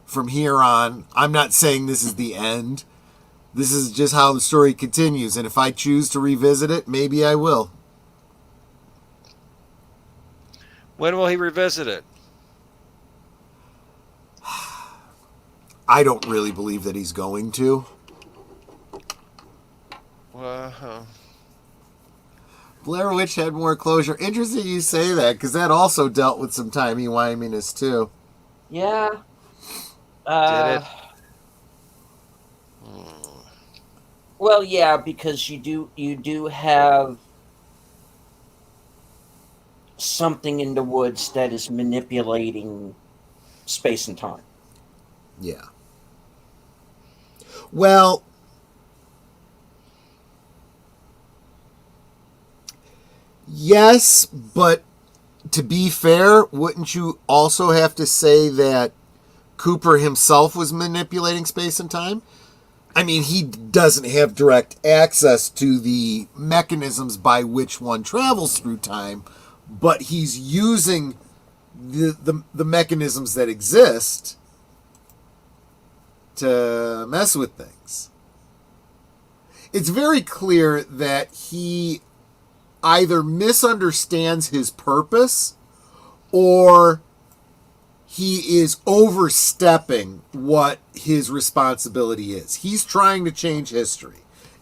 from here on. I'm not saying this is the end. This is just how the story continues. And if I choose to revisit it, maybe I will. When will he revisit it? I don't really believe that he's going to. Well, Blair Witch had more closure. Interesting you say that, because that also dealt with some timey-wiminess, too. Yeah. did it? Well, yeah, because you do have something in the woods that is manipulating space and time. Yeah. Well, yes, but to be fair, wouldn't you also have to say that Cooper himself was manipulating space and time? I mean, he doesn't have direct access to the mechanisms by which one travels through time, but he's using the mechanisms that exist to mess with things. It's very clear that he either misunderstands his purpose or he is overstepping what his responsibility is. He's trying to change history.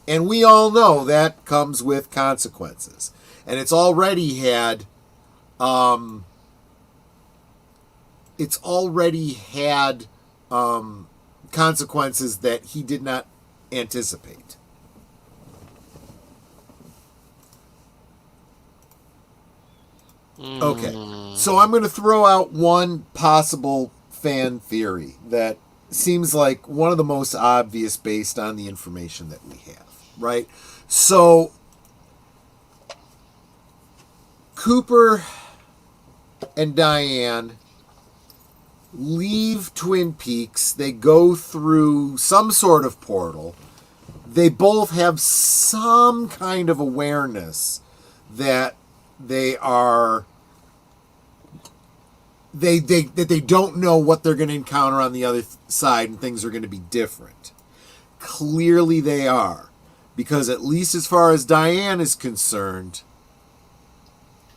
And we all know that comes with consequences. And it's already had consequences that he did not anticipate. Okay, so I'm going to throw out one possible fan theory that seems like one of the most obvious based on the information that we have, right? So Cooper and Diane leave Twin Peaks. They go through some sort of portal. They both have some kind of awareness that they are that they don't know what they're going to encounter on the other side, and things are going to be different. Clearly they are, because at least as far as Diane is concerned,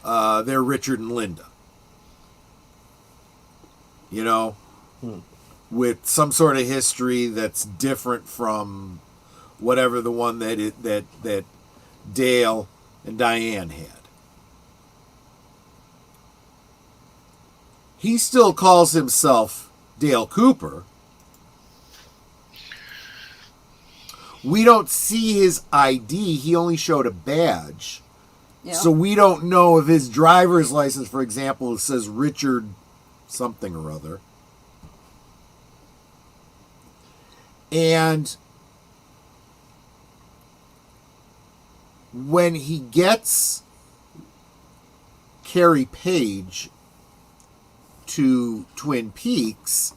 they're Richard and Linda. You know, with some sort of history that's different from whatever the one that Dale and Diane had. He still calls himself Dale Cooper. We don't see his ID. He only showed a badge. Yeah. So we don't know if his driver's license, for example, says Richard something or other. And when he gets Carrie Page to Twin Peaks,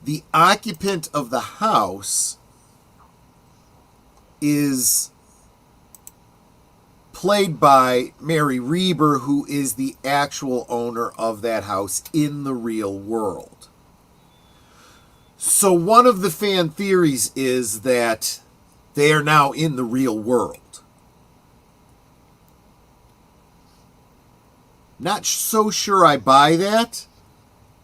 the occupant of the house is played by Mary Reber, who is the actual owner of that house in the real world. So one of the fan theories is that they are now in the real world. Not so sure I buy that,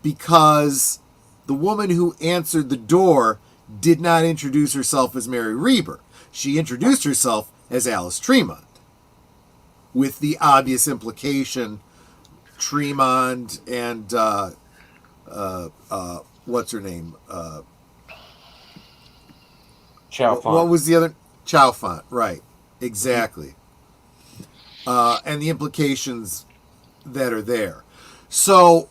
because the woman who answered the door did not introduce herself as Mary Reber. She introduced herself as Alice Tremont, with the obvious implication Tremont and what's her name? Chalfont. What was the other? Chalfont, right? Exactly. And the implications that are there. So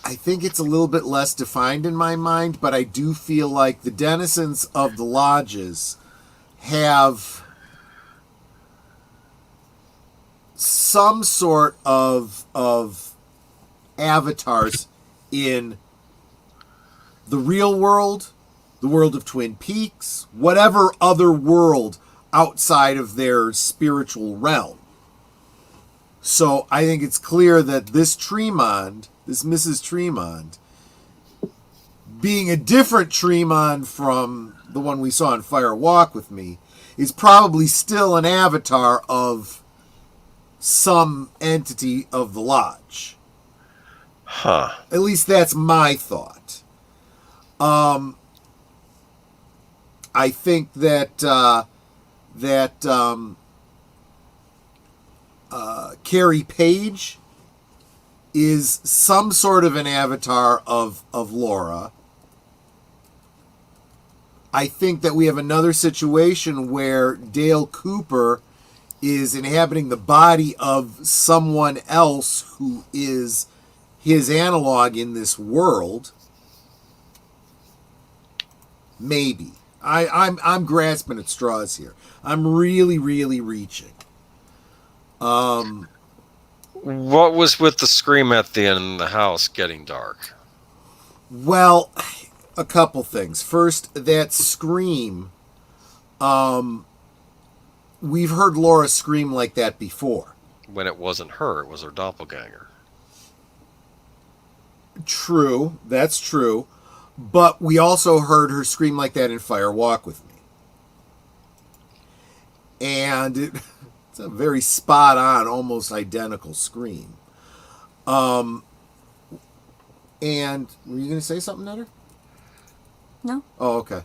I think it's a little bit less defined in my mind, but I do feel like the denizens of the lodges have some sort of avatars in the real world, the world of Twin Peaks, whatever other world outside of their spiritual realm. So I think it's clear that this Tremont, this Mrs. Tremont, being a different Tremont from the one we saw in Fire Walk with Me, is probably still an avatar of some entity of the lodge. Huh. At least that's my thought. I think that Carrie Page is some sort of an avatar of Laura. I think that we have another situation where Dale Cooper is inhabiting the body of someone else who is his analog in this world. Maybe. I'm grasping at straws here. I'm really, really reaching. What was with the scream at the end of the house getting dark? Well, a couple things. First, that scream. We've heard Laura scream like that before. When it wasn't her, it was her doppelganger. True, that's true. But we also heard her scream like that in Fire Walk with Me. And it's a very spot on, almost identical scream. And were you going to say something, Nutter? No. Oh, okay.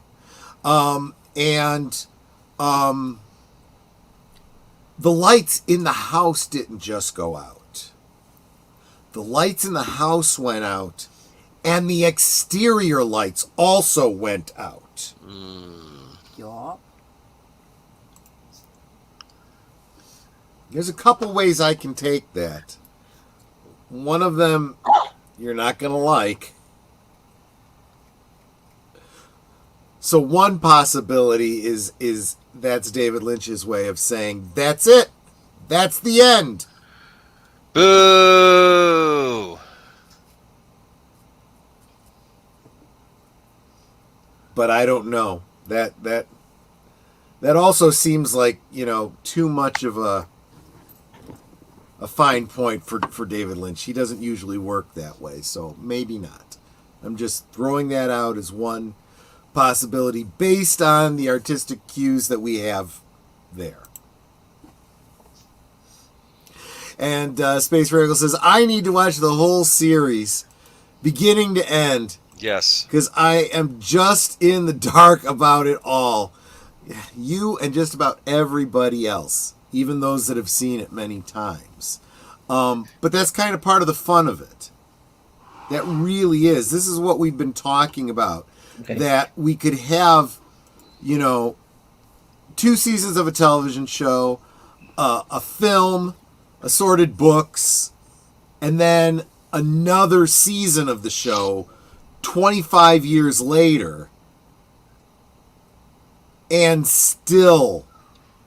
The lights in the house didn't just go out. The lights in the house went out, and the exterior lights also went out. Yup. There's a couple ways I can take that. One of them you're not going to like. So one possibility is that's David Lynch's way of saying, that's it. That's the end. Boo! But I don't know. That also seems like, too much of a fine point for David Lynch. He doesn't usually work that way, so maybe not. I'm just throwing that out as one possibility based on the artistic cues that we have there. And Space Radical says, I need to watch the whole series beginning to end, Yes. because I am just in the dark about it all. You and just about everybody else, even those that have seen it many times. But that's kind of part of the fun of it. That really is. This is what we've been talking about. Okay. That we could have, 2 seasons of a television show, a film, assorted books, and then another season of the show 25 years later, and still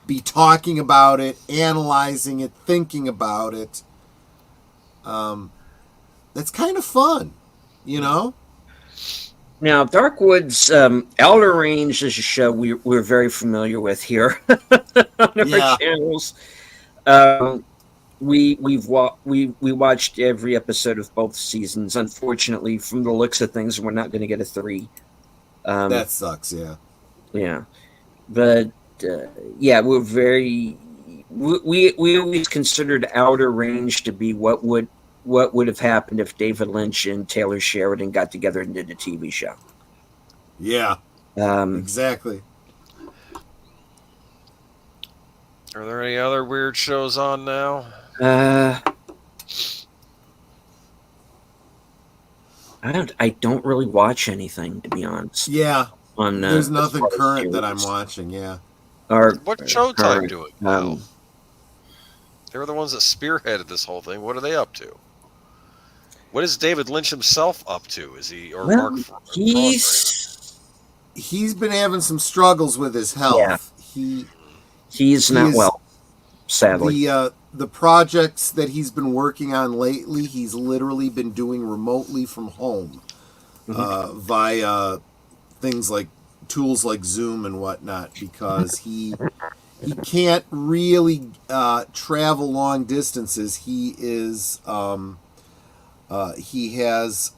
be talking about it, analyzing it, thinking about it. That's kind of fun, Now, Darkwood's Outer Range is a show we're very familiar with here on our Yeah. channels. We watched every episode of both seasons. Unfortunately, from the looks of things, we're not going to get a 3. That sucks, yeah. Yeah, but we're very. We always considered Outer Range to be what would have happened if David Lynch and Taylor Sheridan got together and did a TV show. Yeah, exactly. Are there any other weird shows on now? I don't really watch anything, to be honest. Yeah, On there's as nothing far as current that I'm series. watching, yeah. What Showtime current, doing now? They were the ones that spearheaded this whole thing. What are they up to? What is David Lynch himself up to? Is he or Well, Mark? He's been having some struggles with his health. Yeah. He's not well, sadly. The projects that he's been working on lately, he's literally been doing remotely from home, via things like tools like Zoom and whatnot, because he can't really travel long distances. He is he has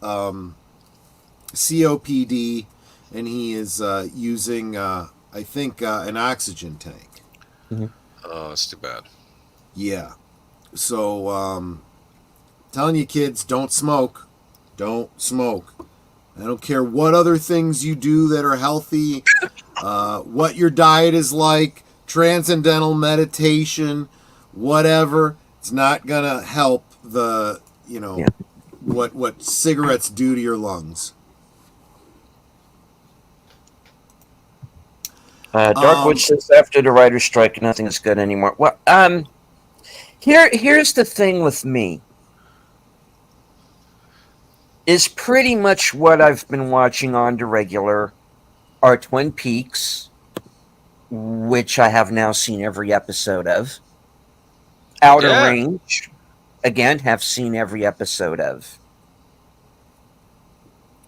COPD, and he is using I think an oxygen tank. Oh, that's too bad. Yeah. So, telling you kids, don't smoke. Don't smoke. I don't care what other things you do that are healthy, what your diet is like, transcendental meditation, whatever. It's not going to help the, what cigarettes do to your lungs. Darkwood says after the writer's strike, nothing is good anymore. Well, here's the thing with me. Is pretty much what I've been watching on the regular are Twin Peaks, which I have now seen every episode of. Outer Range, again, have seen every episode of.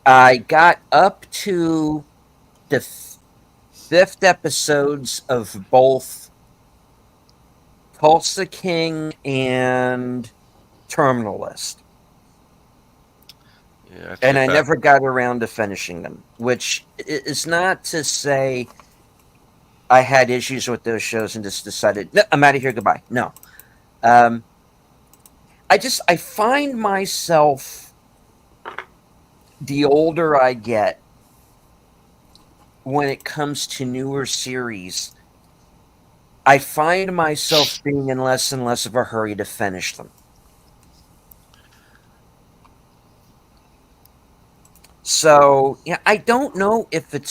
I got up to the 5th episodes of both Tulsa King and Terminal List. Yeah, And I never got around to finishing them, which is not to say I had issues with those shows and just decided, no, I'm out of here, goodbye. No. I find myself, the older I get, when it comes to newer series, I find myself being in less and less of a hurry to finish them. So, yeah, I don't know if it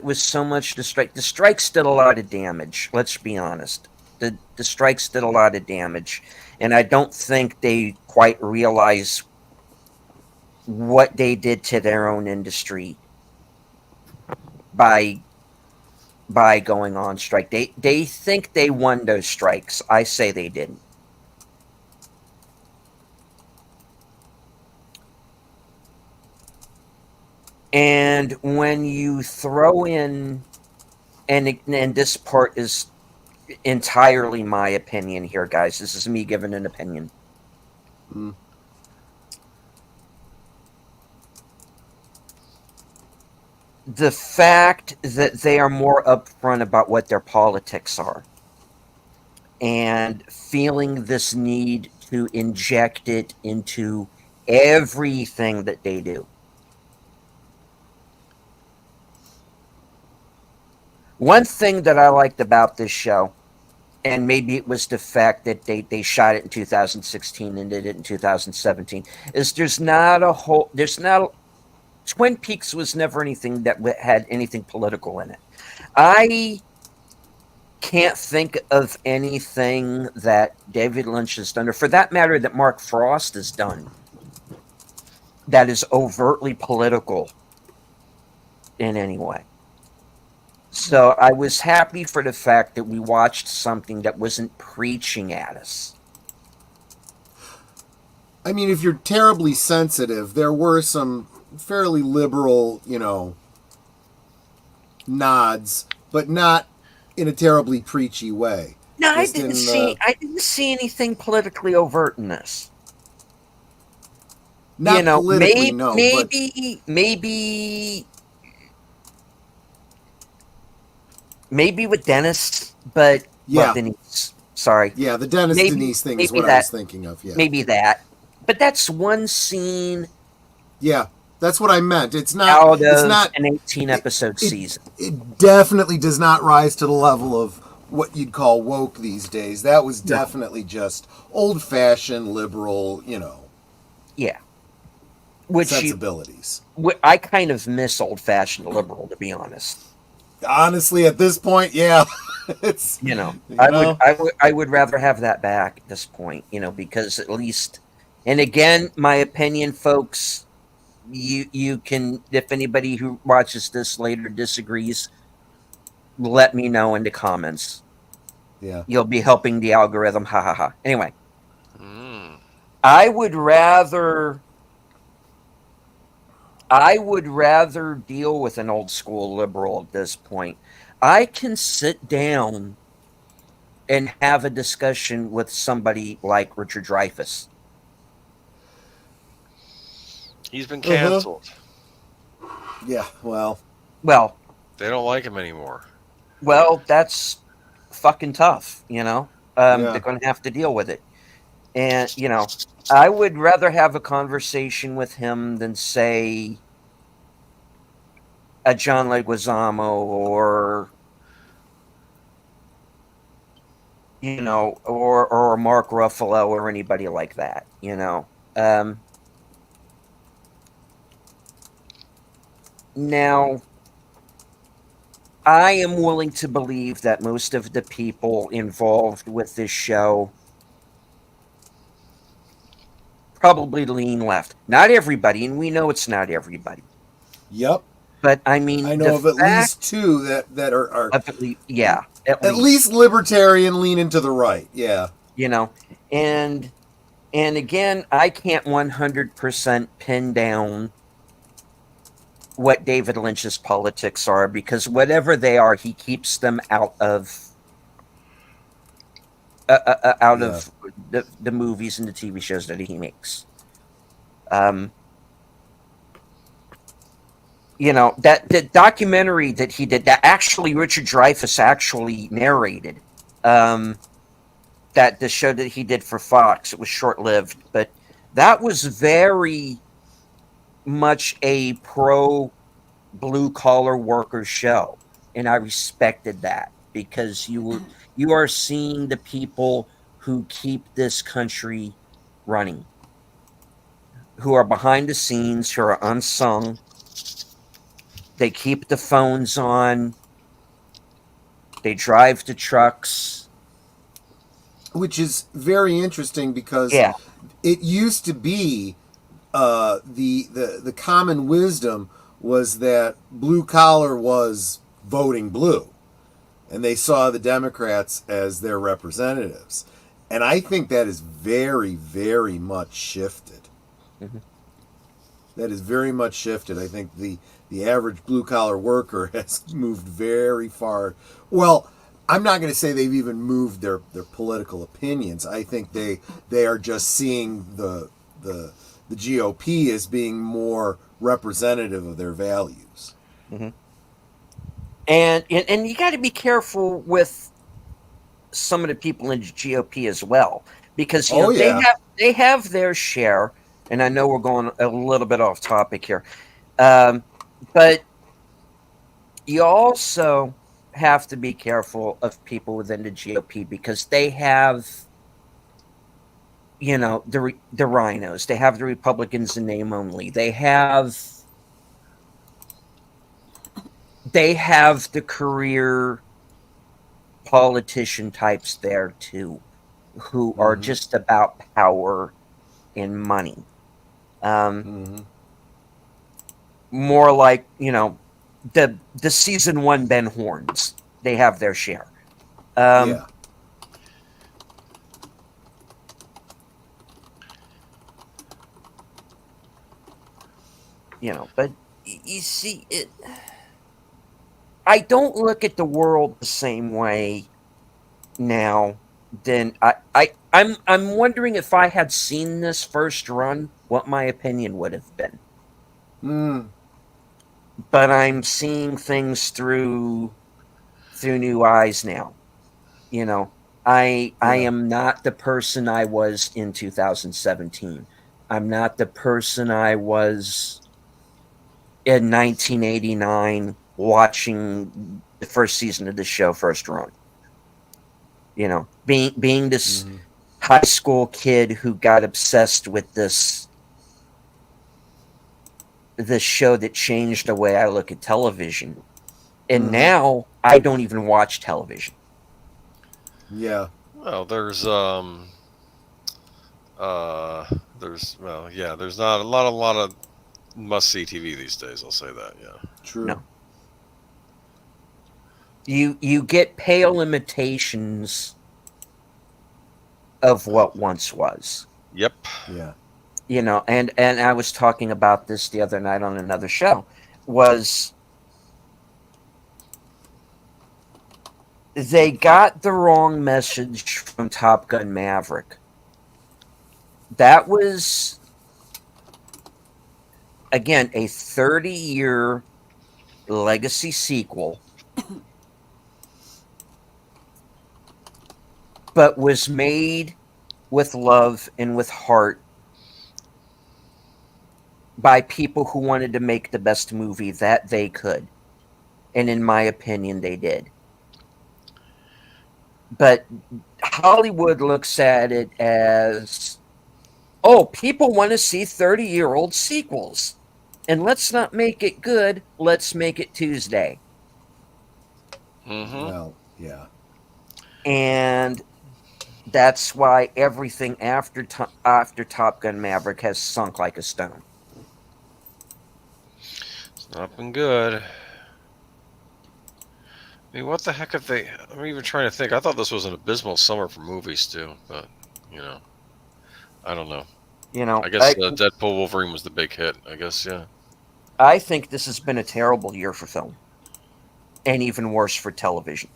was so much the strike. The strikes did a lot of damage, let's be honest. The strikes did a lot of damage, and I don't think they quite realize what they did to their own industry by going on strike. They think they won those strikes. I say they didn't. And when you throw in, and this part is entirely my opinion here, guys. This is me giving an opinion. The fact that they are more upfront about what their politics are and feeling this need to inject it into everything that they do. One thing that I liked about this show, and maybe it was the fact that they shot it in 2016 and did it in 2017, is there's not Twin Peaks was never anything that had anything political in it. I can't think of anything that David Lynch has done, or for that matter, that Mark Frost has done, that is overtly political in any way. So I was happy for the fact that we watched something that wasn't preaching at us. I mean, if you're terribly sensitive, there were some fairly liberal, nods, but not in a terribly preachy way. No, I Just didn't in, see anything politically overt in this. not politically, no, but maybe with Dennis, but Yeah. well, Denise. Sorry, yeah, the Dennis Maybe- Denise thing is maybe what I was that- thinking of. Yeah, maybe that. But that's one scene yeah, that's what I meant. It's not. out It's of not. an 18-episode it- season. It definitely does not rise to the level of what you'd call woke these days. That was definitely just old-fashioned liberal, Yeah, which sensibilities. I kind of miss old-fashioned liberal, to be honest. Honestly, at this point, yeah, it's I would rather have that back at this point, because at least, and again, my opinion, folks, you can, if anybody who watches this later disagrees, let me know in the comments. yeah. You'll be helping the algorithm. Ha ha ha. Anyway, Mm. I would rather deal with an old school liberal at this point. I can sit down and have a discussion with somebody like Richard Dreyfuss. He's been canceled. Yeah, well, Well, They don't like him anymore. that's fucking tough, Yeah. They're going to have to deal with it. And, I would rather have a conversation with him than, say, a John Leguizamo or, or a Mark Ruffalo or anybody like that, Now, I am willing to believe that most of the people involved with this show probably lean left. Not everybody, and we know it's not everybody. yep. But I mean, I know of at least two that are at least libertarian, lean into the right. Yeah. and again, I can't 100% pin down what David Lynch's politics are, because whatever they are, he keeps them out of the movies and the TV shows that he makes. That the documentary that he did, that actually Richard Dreyfuss actually narrated, that the show that he did for Fox, it was short-lived, but that was very much a pro blue-collar worker show, and I respected that, because you are seeing the people who keep this country running, who are behind the scenes, who are unsung. They keep the phones on. They drive the trucks. Which is very interesting because it used to be the common wisdom was that blue collar was voting blue, and they saw the Democrats as their representatives. And I think that is very, very much shifted. Mm-hmm. That is very much shifted. I think the average blue collar worker has moved very far. Well, I'm not going to say they've even moved their political opinions. I think they are just seeing the GOP as being more representative of their values. Mm-hmm. And you got to be careful with some of the people in the GOP as well, because Oh, yeah. they have their share. And I know we're going a little bit off topic here, but you also have to be careful of people within the GOP because they have, the rhinos. They have the Republicans in name only. They have the career politician types there too, who are Mm-hmm. just about power and money. Mm-hmm. More like, the season one Ben Horns. They have their share. Um, Yeah. but you see it. I don't look at the world the same way now. Then I'm wondering if I had seen this first run, what my opinion would have been. Mm. But I'm seeing things through new eyes now. You know, I Yeah. am not the person I was in 2017. I'm not the person I was in 1989 watching the first season of the show first run. Being this Mm-hmm. high school kid who got obsessed with this show that changed the way I look at television. And Mm-hmm. now I don't even watch television. Yeah. Well, uh there's not a lot of must see TV these days. I'll say that. Yeah. True. No. You get pale imitations of what once was. Yep. Yeah. And I was talking about this the other night on another show, was they got the wrong message from Top Gun Maverick. That was, again, a 30-year legacy sequel, but was made with love and with heart by people who wanted to make the best movie that they could. And in my opinion, they did. But Hollywood looks at it as, oh, people want to see 30-year-old sequels. And let's not make it good. Let's make it Tuesday. Mm-hmm. Well, yeah. And that's why everything after Top Gun Maverick has sunk like a stone. It's not been good. I mean, what the heck have they? I'm even trying to think. I thought this was an abysmal summer for movies too, but you know, I don't know. You know, I guess Deadpool Wolverine was the big hit. I guess, yeah. I think this has been a terrible year for film, and even worse for television.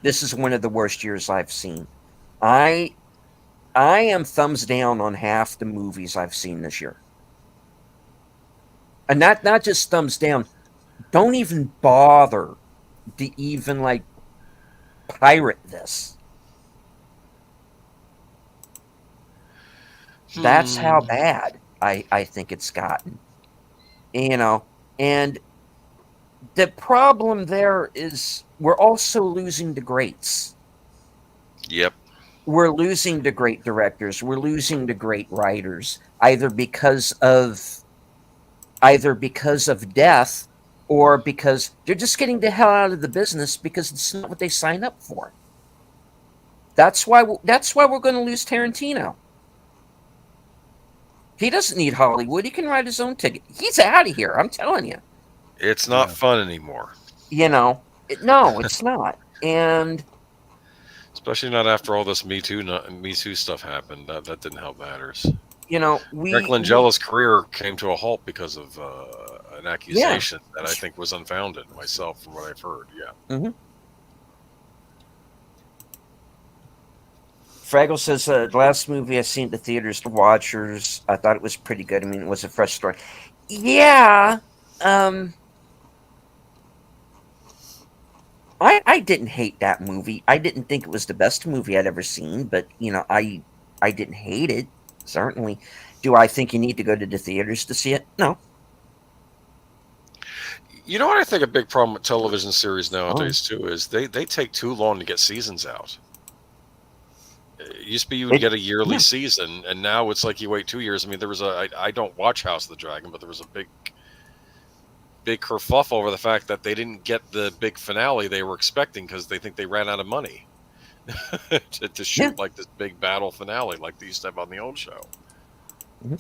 This is one of the worst years I've seen. I I am thumbs down on half the movies I've seen this year. And not just thumbs down. Don't even bother to even like pirate this. That's how Hmm. bad I think it's gotten. You know, and the problem there is we're also losing the greats. Yep. We're losing the great directors. We're losing the great writers, either because of death or because they're just getting the hell out of the business because it's not what they signed up for. That's why we're going to lose Tarantino. He doesn't need Hollywood. He can write his own ticket. He's out of here. I'm telling you. It's not Yeah. fun anymore, No, it's not. And especially not after all this Me Too stuff happened. That didn't help matters. Frank we Langella's career came to a halt because of an yeah. accusation that I think was unfounded. Myself, from what I've heard, yeah. Mm-hmm. Fraggle says the last movie I seen at the theaters, The Watchers. I thought it was pretty good. I mean, it was a fresh story. Yeah. Um. I didn't hate that movie. I didn't think it was the best movie I'd ever seen, but I didn't hate it. Certainly. Do I think you need to go to the theaters to see it? No. You know what I think a big problem with television series Oh, nowadays too is they take too long to get seasons out. It used to be you would it get a yearly yeah. season, and now it's like you wait 2 years. I mean, there was I don't watch House of the Dragon, but there was a big kerfuffle over the fact that they didn't get the big finale they were expecting because they think they ran out of money to Yeah. shoot like this big battle finale like they used to have on the old show. Mhm.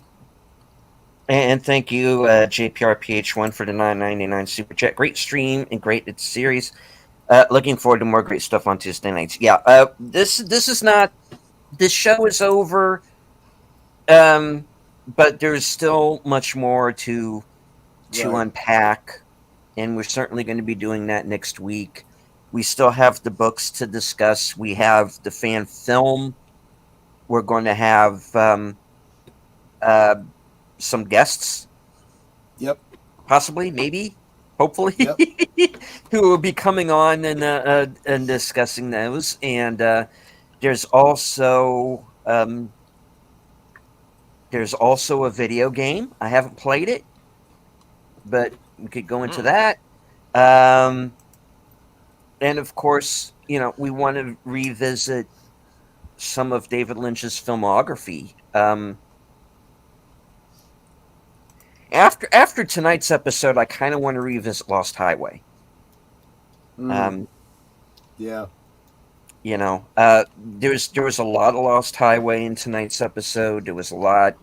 And thank you, JPRPH1 for the 9.99 super chat. Great stream and great series. Looking forward to more great stuff on Tuesday nights. Yeah. This is not. This show is over. But there's still much more to Right. unpack, and we're certainly going to be doing that next week. We still have the books to discuss. We have the fan film. We're going to have uh, some guests, Yep. possibly, maybe, hopefully, Yep. who will be coming on and discussing those. And there's also a video game. I haven't played it, but we could go into Hmm. that. Um, and of course, we want to revisit some of David Lynch's filmography. After tonight's episode, I kind of want to revisit Lost Highway. Mm, Um, yeah. there was a lot of Lost Highway in tonight's episode. There was a lot,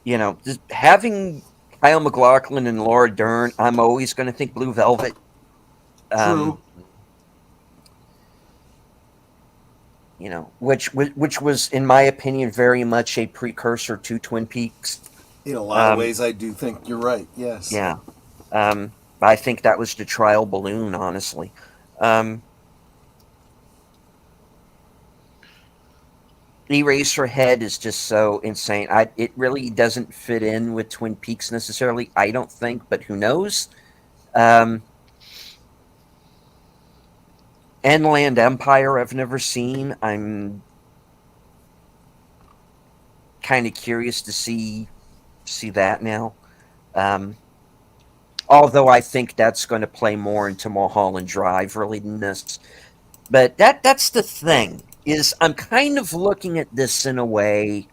just having Kyle MacLachlan and Laura Dern. I'm always going to think Blue Velvet. Um, True. which was, in my opinion, very much a precursor to Twin Peaks. In a lot of Um, ways, I do think you're right. Yes. yeah, I think that was the trial balloon, honestly. Um, Eraserhead is just so insane. It really doesn't fit in with Twin Peaks necessarily. I don't think, but who knows? Um, Inland Empire, I've never seen. I'm kind of curious to see that now. Um, although I think that's going to play more into Mulholland Drive really than this. But that's the thing, is I'm kind of looking at this in a way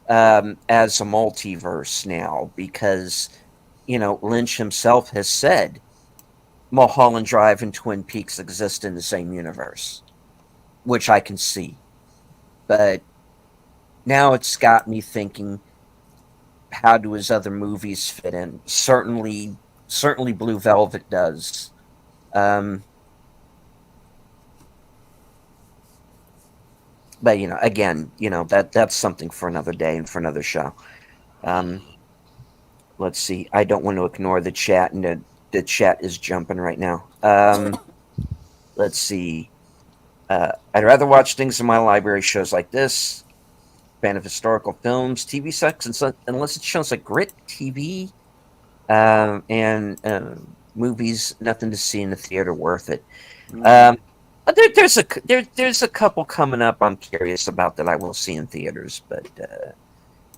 as a multiverse now, because Lynch himself has said Mulholland Drive and Twin Peaks exist in the same universe, which I can see. But now it's got me thinking, how do his other movies fit in? Certainly Blue Velvet does. But again, that's something for another day and for another show. Um, let's see. I don't want to ignore the chat, and the chat is jumping right now. Let's see. I'd rather watch things in my library, shows like this. Fan of historical films, TV sucks, unless it shows like Grit TV, and movies. Nothing to see in the theater worth it. Mhm. There's a couple coming up I'm curious about that I will see in theaters, but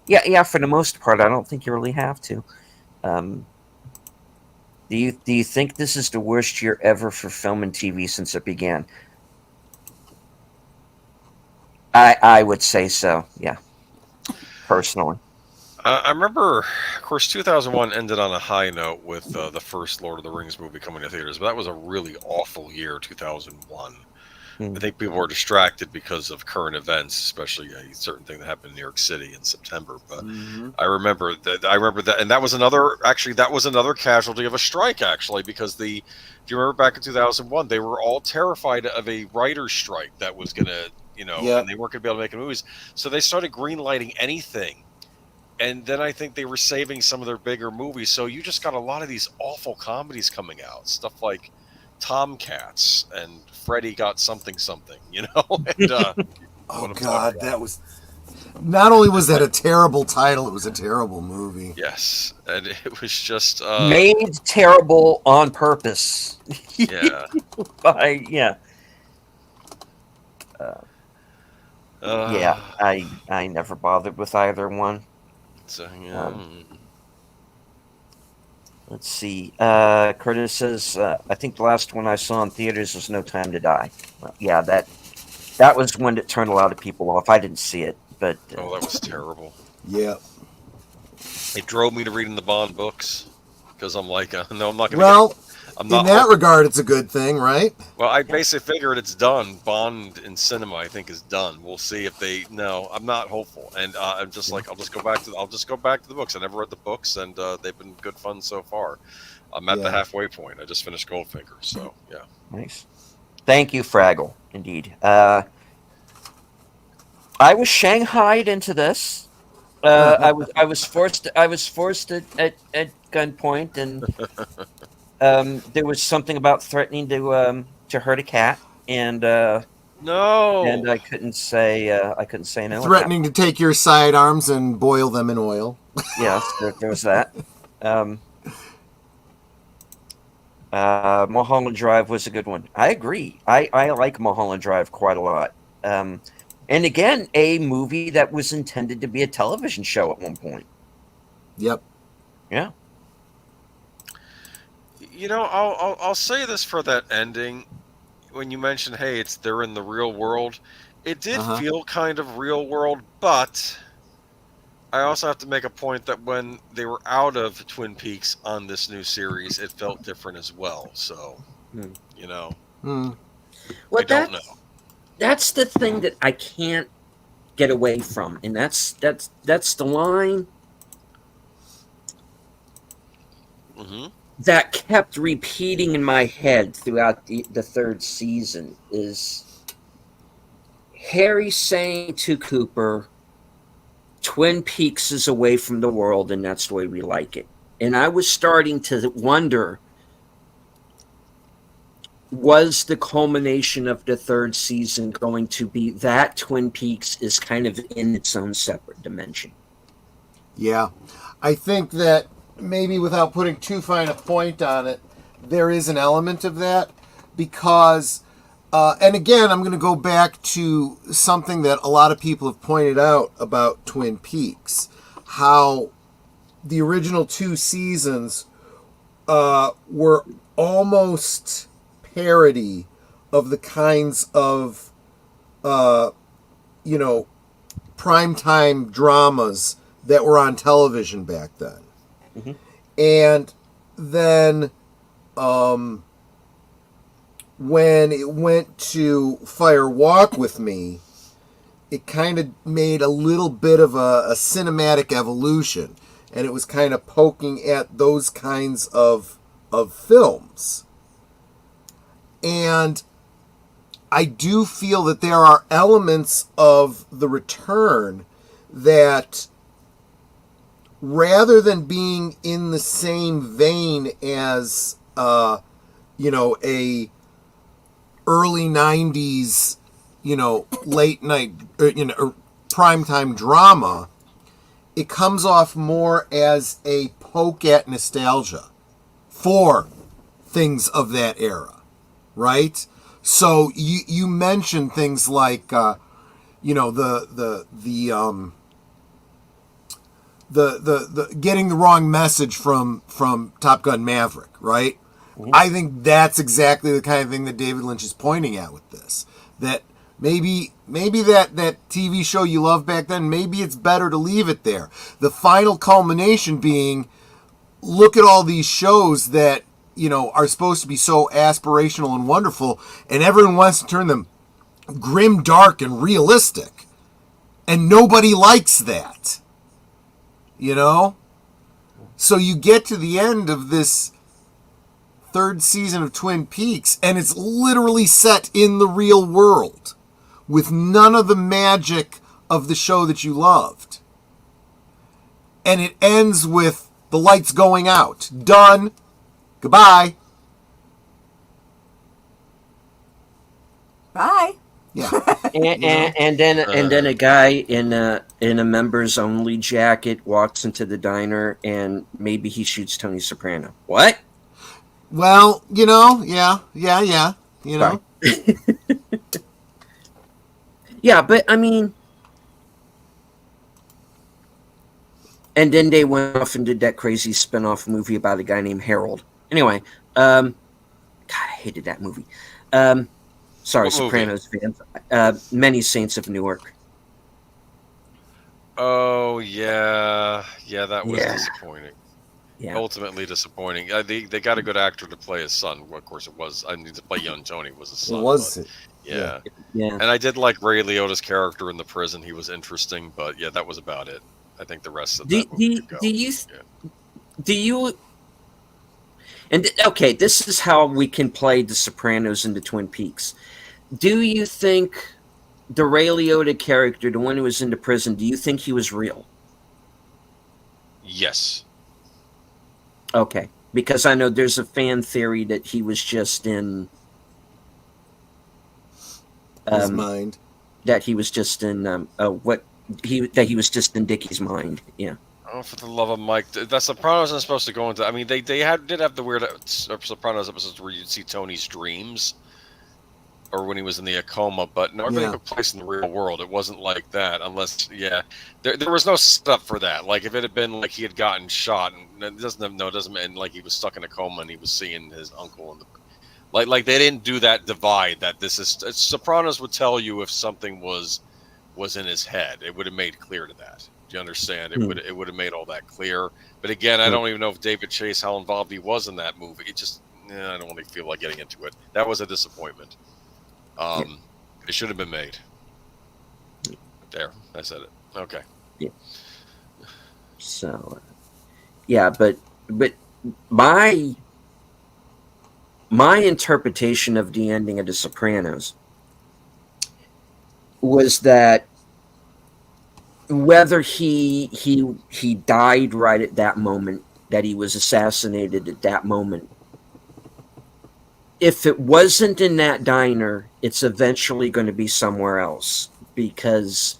yeah, for the most part, I don't think you really have to. Um, do you think this is the worst year ever for film and TV since it began? I would say so. Yeah, personally. I remember, of course, 2001 ended on a high note with the first Lord of the Rings movie coming to theaters, but that was a really awful year, 2001. I Mm. think people were distracted because of current events, especially a certain thing that happened in New York City in September. But Mhm. I remember that, and that was another casualty of a strike, actually, because if you remember back in 2001, they were all terrified of a writer's strike that was gonna, and Yep. they weren't gonna be able to make movies, so they started greenlighting anything. And then I think they were saving some of their bigger movies. So you just got a lot of these awful comedies coming out, stuff like Tomcats and Freddy Got Something Something, and Oh what I'm talking God, about. that was Not only was that a terrible title, it was a terrible movie. Yes, and it was just Made terrible on purpose. yeah. Yeah. Yeah, I never bothered with either one. So yeah. Let's see. Curtis says, I think the last one I saw in theaters was No Time to Die. Well, yeah, that was one that turned a lot of people off. I didn't see it, but Oh, that was terrible. Yeah. It drove me to reading the Bond books because I'm like, no, I'm not going to. Well, I'm in not. that regard, it's a good thing, right? Well, I basically figured it's done. Bond in cinema, I think, is done. We'll see if they. No, I'm not hopeful, and I'm just like, I'll just go back to the books. I never read the books, and they've been good fun so far. I'm at the halfway point. I just finished Goldfinger, so yeah. nice. Thank you, Fraggle. Indeed. I was shanghaied into this. I was forced at gunpoint, and there was something about threatening to hurt a cat, and No. I couldn't say no. Threatening to take your sidearms and boil them in oil. Yes, there was that. Mulholland Drive was a good one. I agree. I like Mulholland Drive quite a lot. And again, a movie that was intended to be a television show at one point. Yep. Yeah. You know, I'll say this for that ending. When you mentioned, hey, they're in the real world, it did feel kind of real world, but I also have to make a point that when they were out of Twin Peaks on this new series, it felt different as well. So, you know, Well, I don't know. That's the thing that I can't get away from, and that's the line that kept repeating in my head throughout the third season is Harry saying to Cooper, Twin Peaks is away from the world, and that's the way we like it. And I was starting to wonder, was the culmination of the third season going to be that Twin Peaks is kind of in its own separate dimension? Yeah. I think that maybe without putting too fine a point on it, there is an element of that because, and again, I'm going to go back to something that a lot of people have pointed out about Twin Peaks, how the original 2 seasons were almost parody of the kinds of, primetime dramas that were on television back then. And then when it went to Fire Walk with Me, it kind of made a little bit of a cinematic evolution. And it was kind of poking at those kinds of films. And I do feel that there are elements of The Return that, rather than being in the same vein as, a early 90s, late night, primetime drama, it comes off more as a poke at nostalgia for things of that era. Right? So you mentioned things like the getting the wrong message from Top Gun Maverick, right? I think that's exactly the kind of thing that David Lynch is pointing at with this. That maybe that TV show you loved back then, maybe it's better to leave it there. The final culmination being, look at all these shows that are supposed to be so aspirational and wonderful, and everyone wants to turn them grim, dark, and realistic. And nobody likes that. So you get to the end of this third season of Twin Peaks, and it's literally set in the real world, with none of the magic of the show that you loved. And it ends with the lights going out. Done. Goodbye. Bye. Yeah. And, You know? and then a guy in a members only jacket walks into the diner and maybe he shoots Tony Soprano. What? Well, yeah. Sorry. Yeah, but I mean, and then they went off and did that crazy spin-off movie about a guy named Harold. Anyway, God, I hated that movie. Sorry, What movie? Sopranos fans. Many Saints of Newark. Oh yeah, that was Yeah. disappointing. Yeah. Ultimately disappointing. They got a good actor to play his son. Well, of course, it was. I mean, to play young Tony was his It son. was. But, Yeah. Yeah. and I did like Ray Liotta's character in the prison. He was interesting, but yeah, that was about it. I think the rest of Do, that movie could go. do you and okay, this is how we can play the Sopranos into Twin Peaks. Do you think the Ray Liotta character, the one who was into prison, do you think he was real? Yes. Okay, because I know there's a fan theory that he was just in His mind. that he was just in that he was just in Dickie's mind. Yeah. Oh, for the love of Mike, the Sopranos isn't supposed to go into. I mean, they did have the weird Sopranos episodes where you'd see Tony's dreams, or when he was in the coma. But no, everything Yeah. took place in the real world. It wasn't like that, unless there was no setup for that. Like if it had been like he had gotten shot, and it doesn't mean like he was stuck in a coma and he was seeing his uncle in the like they didn't do that divide. That this is Sopranos would tell you if something was in his head. It would have made clear to that. Do you understand? It would have made all that clear. But again, I don't even know if David Chase, how involved he was in that movie. It just, I don't really feel like getting into it. That was a disappointment. It should have been made. There, I said it. Okay. Yeah. So, yeah, but my interpretation of the ending of The Sopranos was that whether he died right at that moment, that he was assassinated at that moment, if it wasn't in that diner, it's eventually going to be somewhere else, because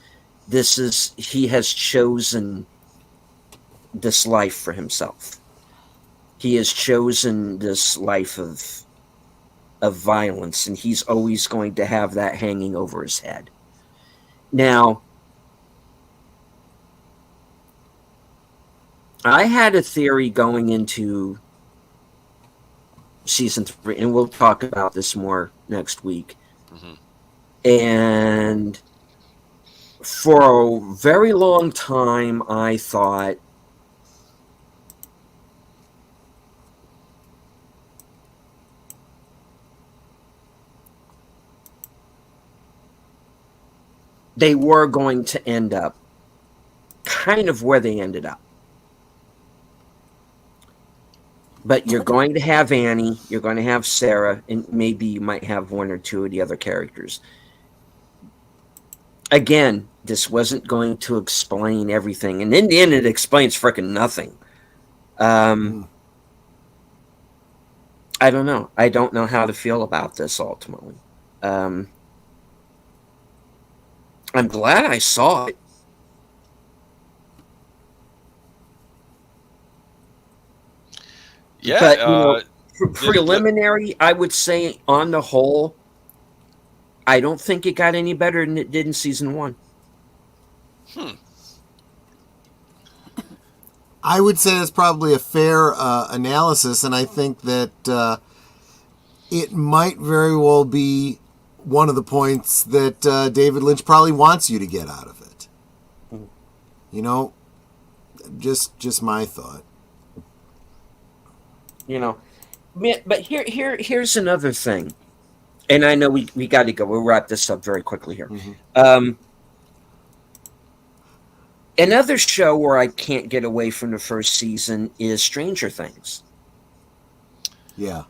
he has chosen this life for himself. He has chosen this life of violence, and he's always going to have that hanging over his head. Now, I had a theory going into season 3, and we'll talk about this more next week. Mm-hmm. And for a very long time, I thought they were going to end up kind of where they ended up. But you're going to have Annie, you're going to have Sarah, and maybe you might have one or two of the other characters. Again, this wasn't going to explain everything. And in the end, it explains frickin' nothing. I don't know. I don't know how to feel about this ultimately. I'm glad I saw it. Yeah. But, preliminary, I would say on the whole, I don't think it got any better than it did in season 1. I would say that's probably a fair analysis, and I think that it might very well be one of the points that David Lynch probably wants you to get out of it. You know, just my thought. You know, but here's another thing, and I know we got to go. We'll wrap this up very quickly here. Another show where I can't get away from the first season is Stranger Things. Yeah.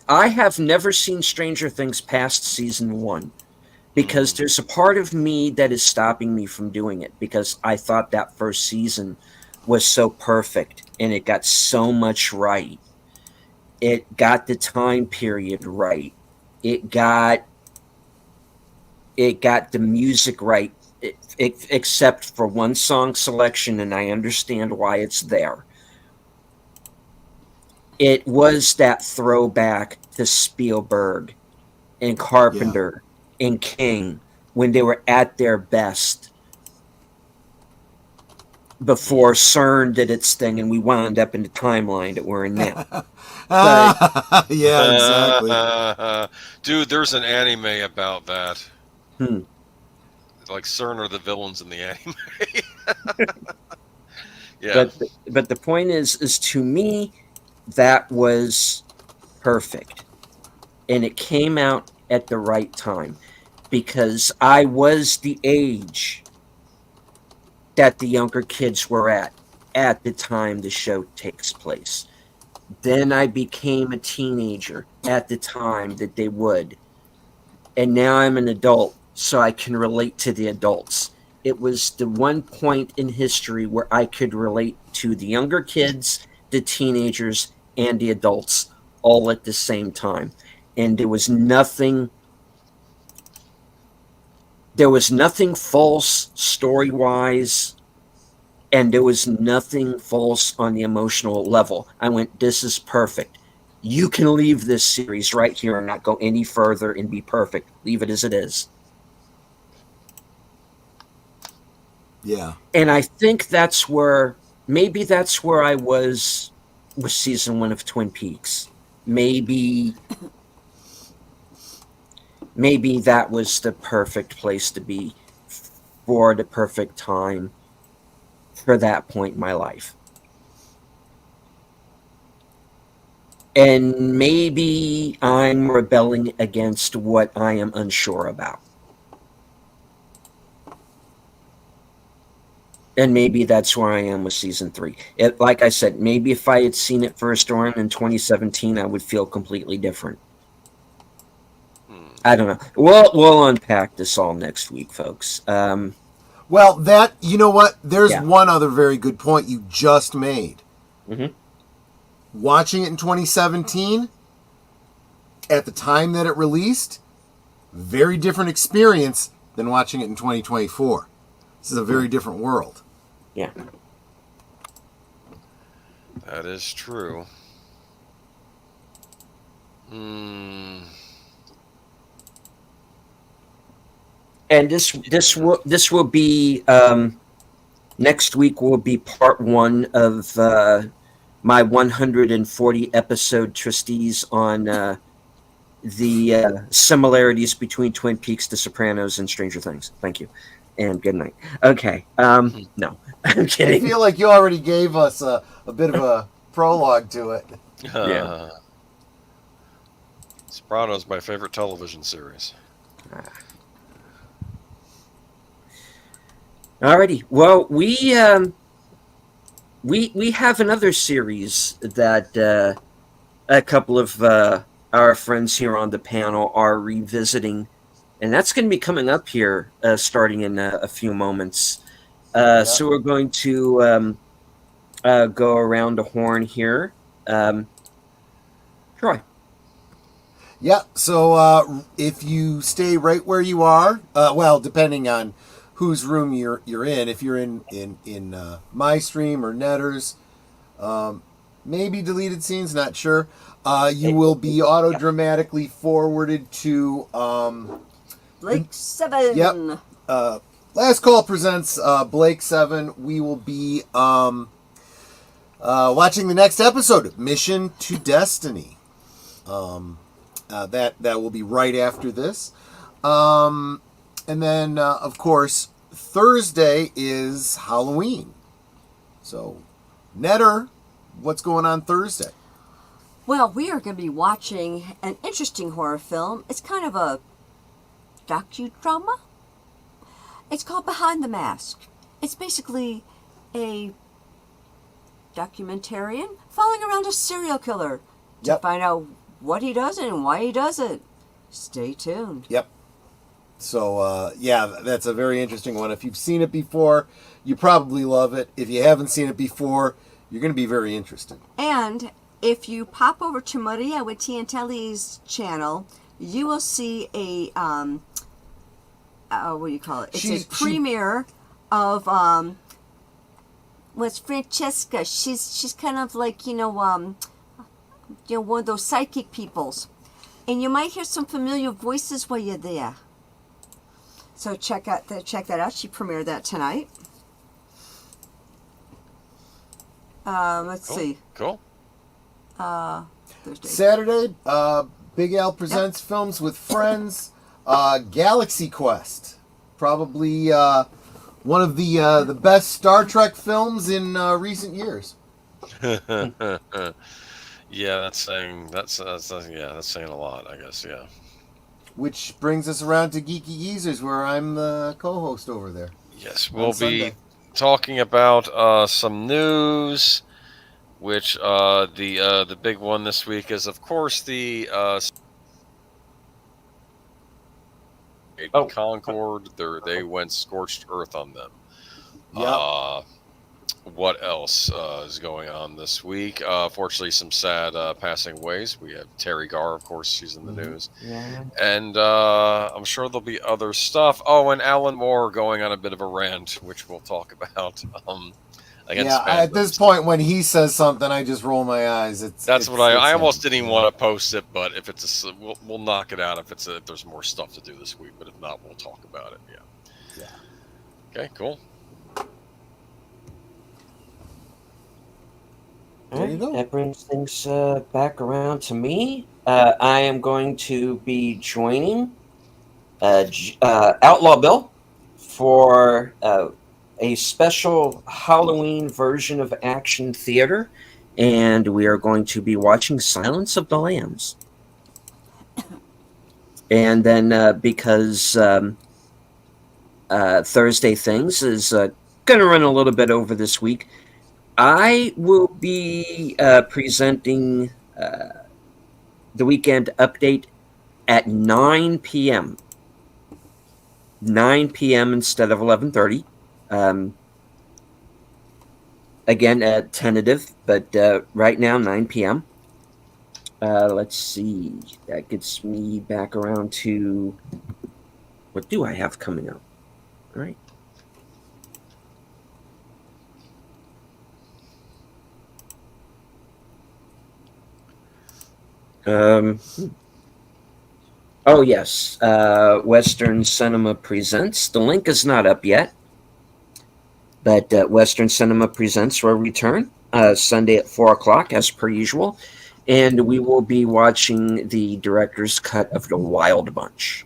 I have never seen Stranger Things past season 1 because there's a part of me that is stopping me from doing it, because I thought that first season was so perfect and it got so much right. It got the time period right. It got it got the music right, except for one song selection, and I understand why it's there. It was that throwback to Spielberg and Carpenter and King when they were at their best before CERN did its thing and we wound up in the timeline that we're in now. But, Yeah, exactly. Dude, there's an anime about that. hmm. Like CERN are the villains in the anime. Yeah. But the point is to me, that was perfect. And it came out at the right time because I was the age that the younger kids were at the time the show takes place. Then I became a teenager at the time that they would. And now I'm an adult, so I can relate to the adults. It was the one point in history where I could relate to the younger kids, the teenagers, and the adults all at the same time. And there was nothing false story-wise, and there was nothing false on the emotional level. I went, this is perfect. You can leave this series right here and not go any further and be perfect. Leave it as it is. Yeah. And I think that's where I was with season 1 of Twin Peaks. Maybe that was the perfect place to be for the perfect time for that point in my life. And maybe I'm rebelling against what I am unsure about. And maybe that's where I am with season 3. Like I said, maybe if I had seen it first on in 2017, I would feel completely different. I don't know. We'll unpack this all next week, folks. Well, you know what? There's one other very good point you just made. Mm-hmm. Watching it in 2017, at the time that it released, very different experience than watching it in 2024. This is a very different world. Yeah. That is true. And this will be next week will be part 1 of my 140 episode treatise on the similarities between Twin Peaks, The Sopranos, and Stranger Things. Thank you, and good night. Okay, no, I'm kidding. I feel like you already gave us a bit of a prologue to it. Yeah. Sopranos, my favorite television series. Alrighty. Well, we have another series that a couple of our friends here on the panel are revisiting, and that's going to be coming up here starting in a few moments. So we're going to go around the horn here. Troy. Yeah, so if you stay right where you are, well, depending on whose room you're in, if you're in my stream or Netter's, maybe deleted scenes, not sure, you will be auto-dramatically forwarded to Blake 7. Yep. Last Call presents Blake 7. We will be watching the next episode, Mission to Destiny. That will be right after this. And then, of course, Thursday is Halloween. So, Netter, what's going on Thursday? Well, we are going to be watching an interesting horror film. It's kind of a docudrama. It's called Behind the Mask. It's basically a documentarian following around a serial killer to find out what he does and why he does it. Stay tuned. Yep. So, yeah, that's a very interesting one. If you've seen it before, you probably love it. If you haven't seen it before, you're going to be very interested. And if you pop over to Maria Wittiantelli's channel, you will see a what do you call it? It's She's- a premiere of what's Francesca? She's kind of like one of those psychic peoples, and you might hear some familiar voices while you're there. So check that out. She premiered that tonight. Let's see. Cool. Thursday. Saturday, Big Al presents films with friends. Galaxy Quest, probably one of the best Star Trek films in recent years. Yeah, that's saying a lot, I guess. Yeah. Which brings us around to Geeky Geezers, where I'm the co-host over there. Yes, on we'll be Sunday. talking about some news. Which the big one this week is, of course, the Concord. They went scorched earth on them. Yep. What else is going on this week? Fortunately, some sad passing ways. We have Terry Garr, of course, she's in the news. Yeah. And I'm sure there'll be other stuff. Oh, and Alan Moore going on a bit of a rant, which we'll talk about. Against At this point, when he says something, I just roll my eyes. That's what I him. almost didn't even want to post it, but if it's we'll knock it out if there's more stuff to do this week. But if not, we'll talk about it. Yeah. Okay. Cool. There you go. That brings things back around to me. I am going to be joining Outlaw Bill for a special Halloween version of Action Theater, and we are going to be watching Silence of the Lambs. And then because Thursday Things is going to run a little bit over this week, I will be presenting the weekend update at 9 p.m. 9 p.m. instead of 11:30. Again, tentative, but right now 9 p.m. Let's see. That gets me back around to what do I have coming up? All right. Oh yes, Western Cinema Presents. The link is not up yet, but Western Cinema Presents will return Sunday at 4:00 as per usual, and we will be watching the director's cut of The Wild Bunch.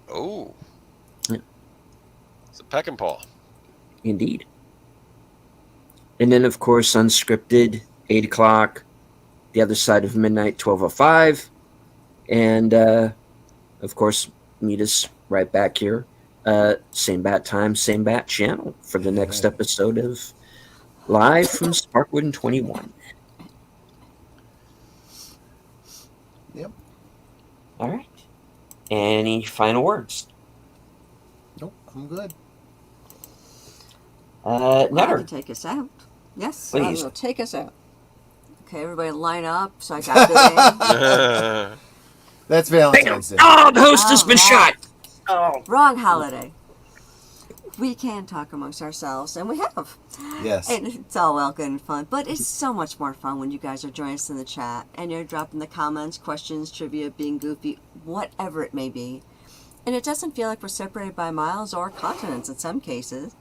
Oh. Yeah. It's a peck and paw. Indeed. And then, of course, Unscripted, 8:00. The Other Side of Midnight, 12:05. And, of course, meet us right back here. Same bat time, same bat channel for the next episode of Live from Sparkwood and 21. Yep. All right. Any final words? Nope, I'm good. I Nutter. can take us out. Yes, Please. I will take us out. Okay, everybody line up. So I got the name. That's Valentine's Day. Oh, the host has been All shot. right. Wrong holiday. We can talk amongst ourselves, and we have. Yes. And it's all well good and fun, but it's so much more fun when you guys are joining us in the chat and you're dropping the comments, questions, trivia, being goofy, whatever it may be. And it doesn't feel like we're separated by miles or continents in some cases.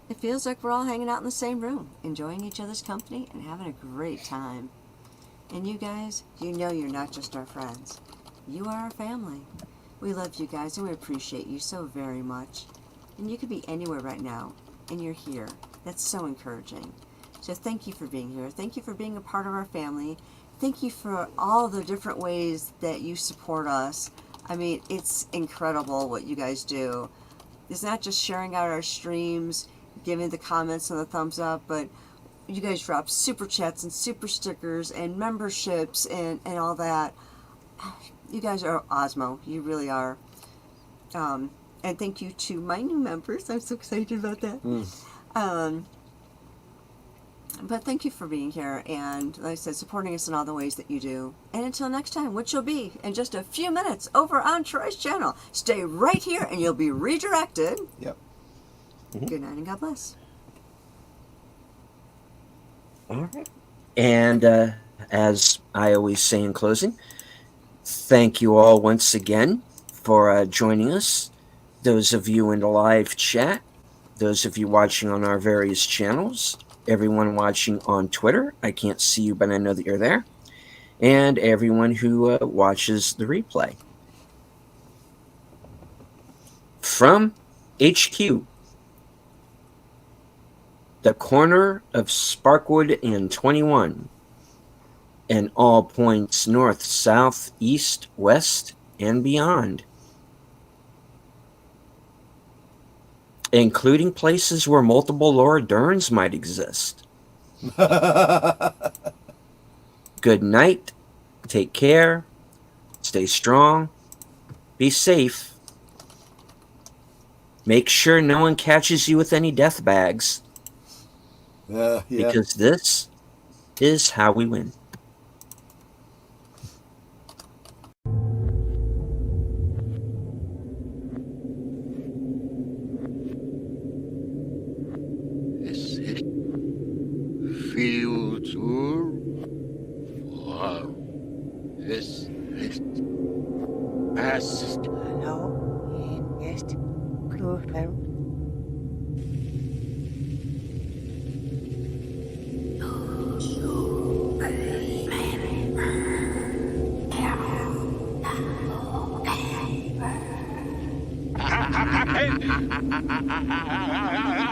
It feels like we're all hanging out in the same room, enjoying each other's company and having a great time. And you guys, you know you're not just our friends. You are our family. We love you guys and we appreciate you so very much. And you could be anywhere right now, and you're here. That's so encouraging. So thank you for being here. Thank you for being a part of our family. Thank you for all the different ways that you support us. I mean, it's incredible what you guys do. It's not just sharing out our streams, giving the comments and the thumbs up, but you guys drop super chats and super stickers and memberships and all that. You guys are Osmo. You really are. And thank you to my new members. I'm so excited about that. But thank you for being here and, like I said, supporting us in all the ways that you do. And until next time, which will be in just a few minutes over on Troy's channel. Stay right here and you'll be redirected. Yep. Good night and God bless. All right. And as I always say in closing, thank you all once again for joining us. Those of you in the live chat, those of you watching on our various channels, everyone watching on Twitter, I can't see you, but I know that you're there, and everyone who watches the replay. From HQ, the corner of Sparkwood and 21, and all points north, south, east, west, and beyond, including places where multiple Laura Derns might exist. Good night, take care, stay strong, be safe, make sure no one catches you with any death bags, Yeah. because this is how we win. Future war is past. Hallo, hier ist Klofeld. Ha ha ha ha!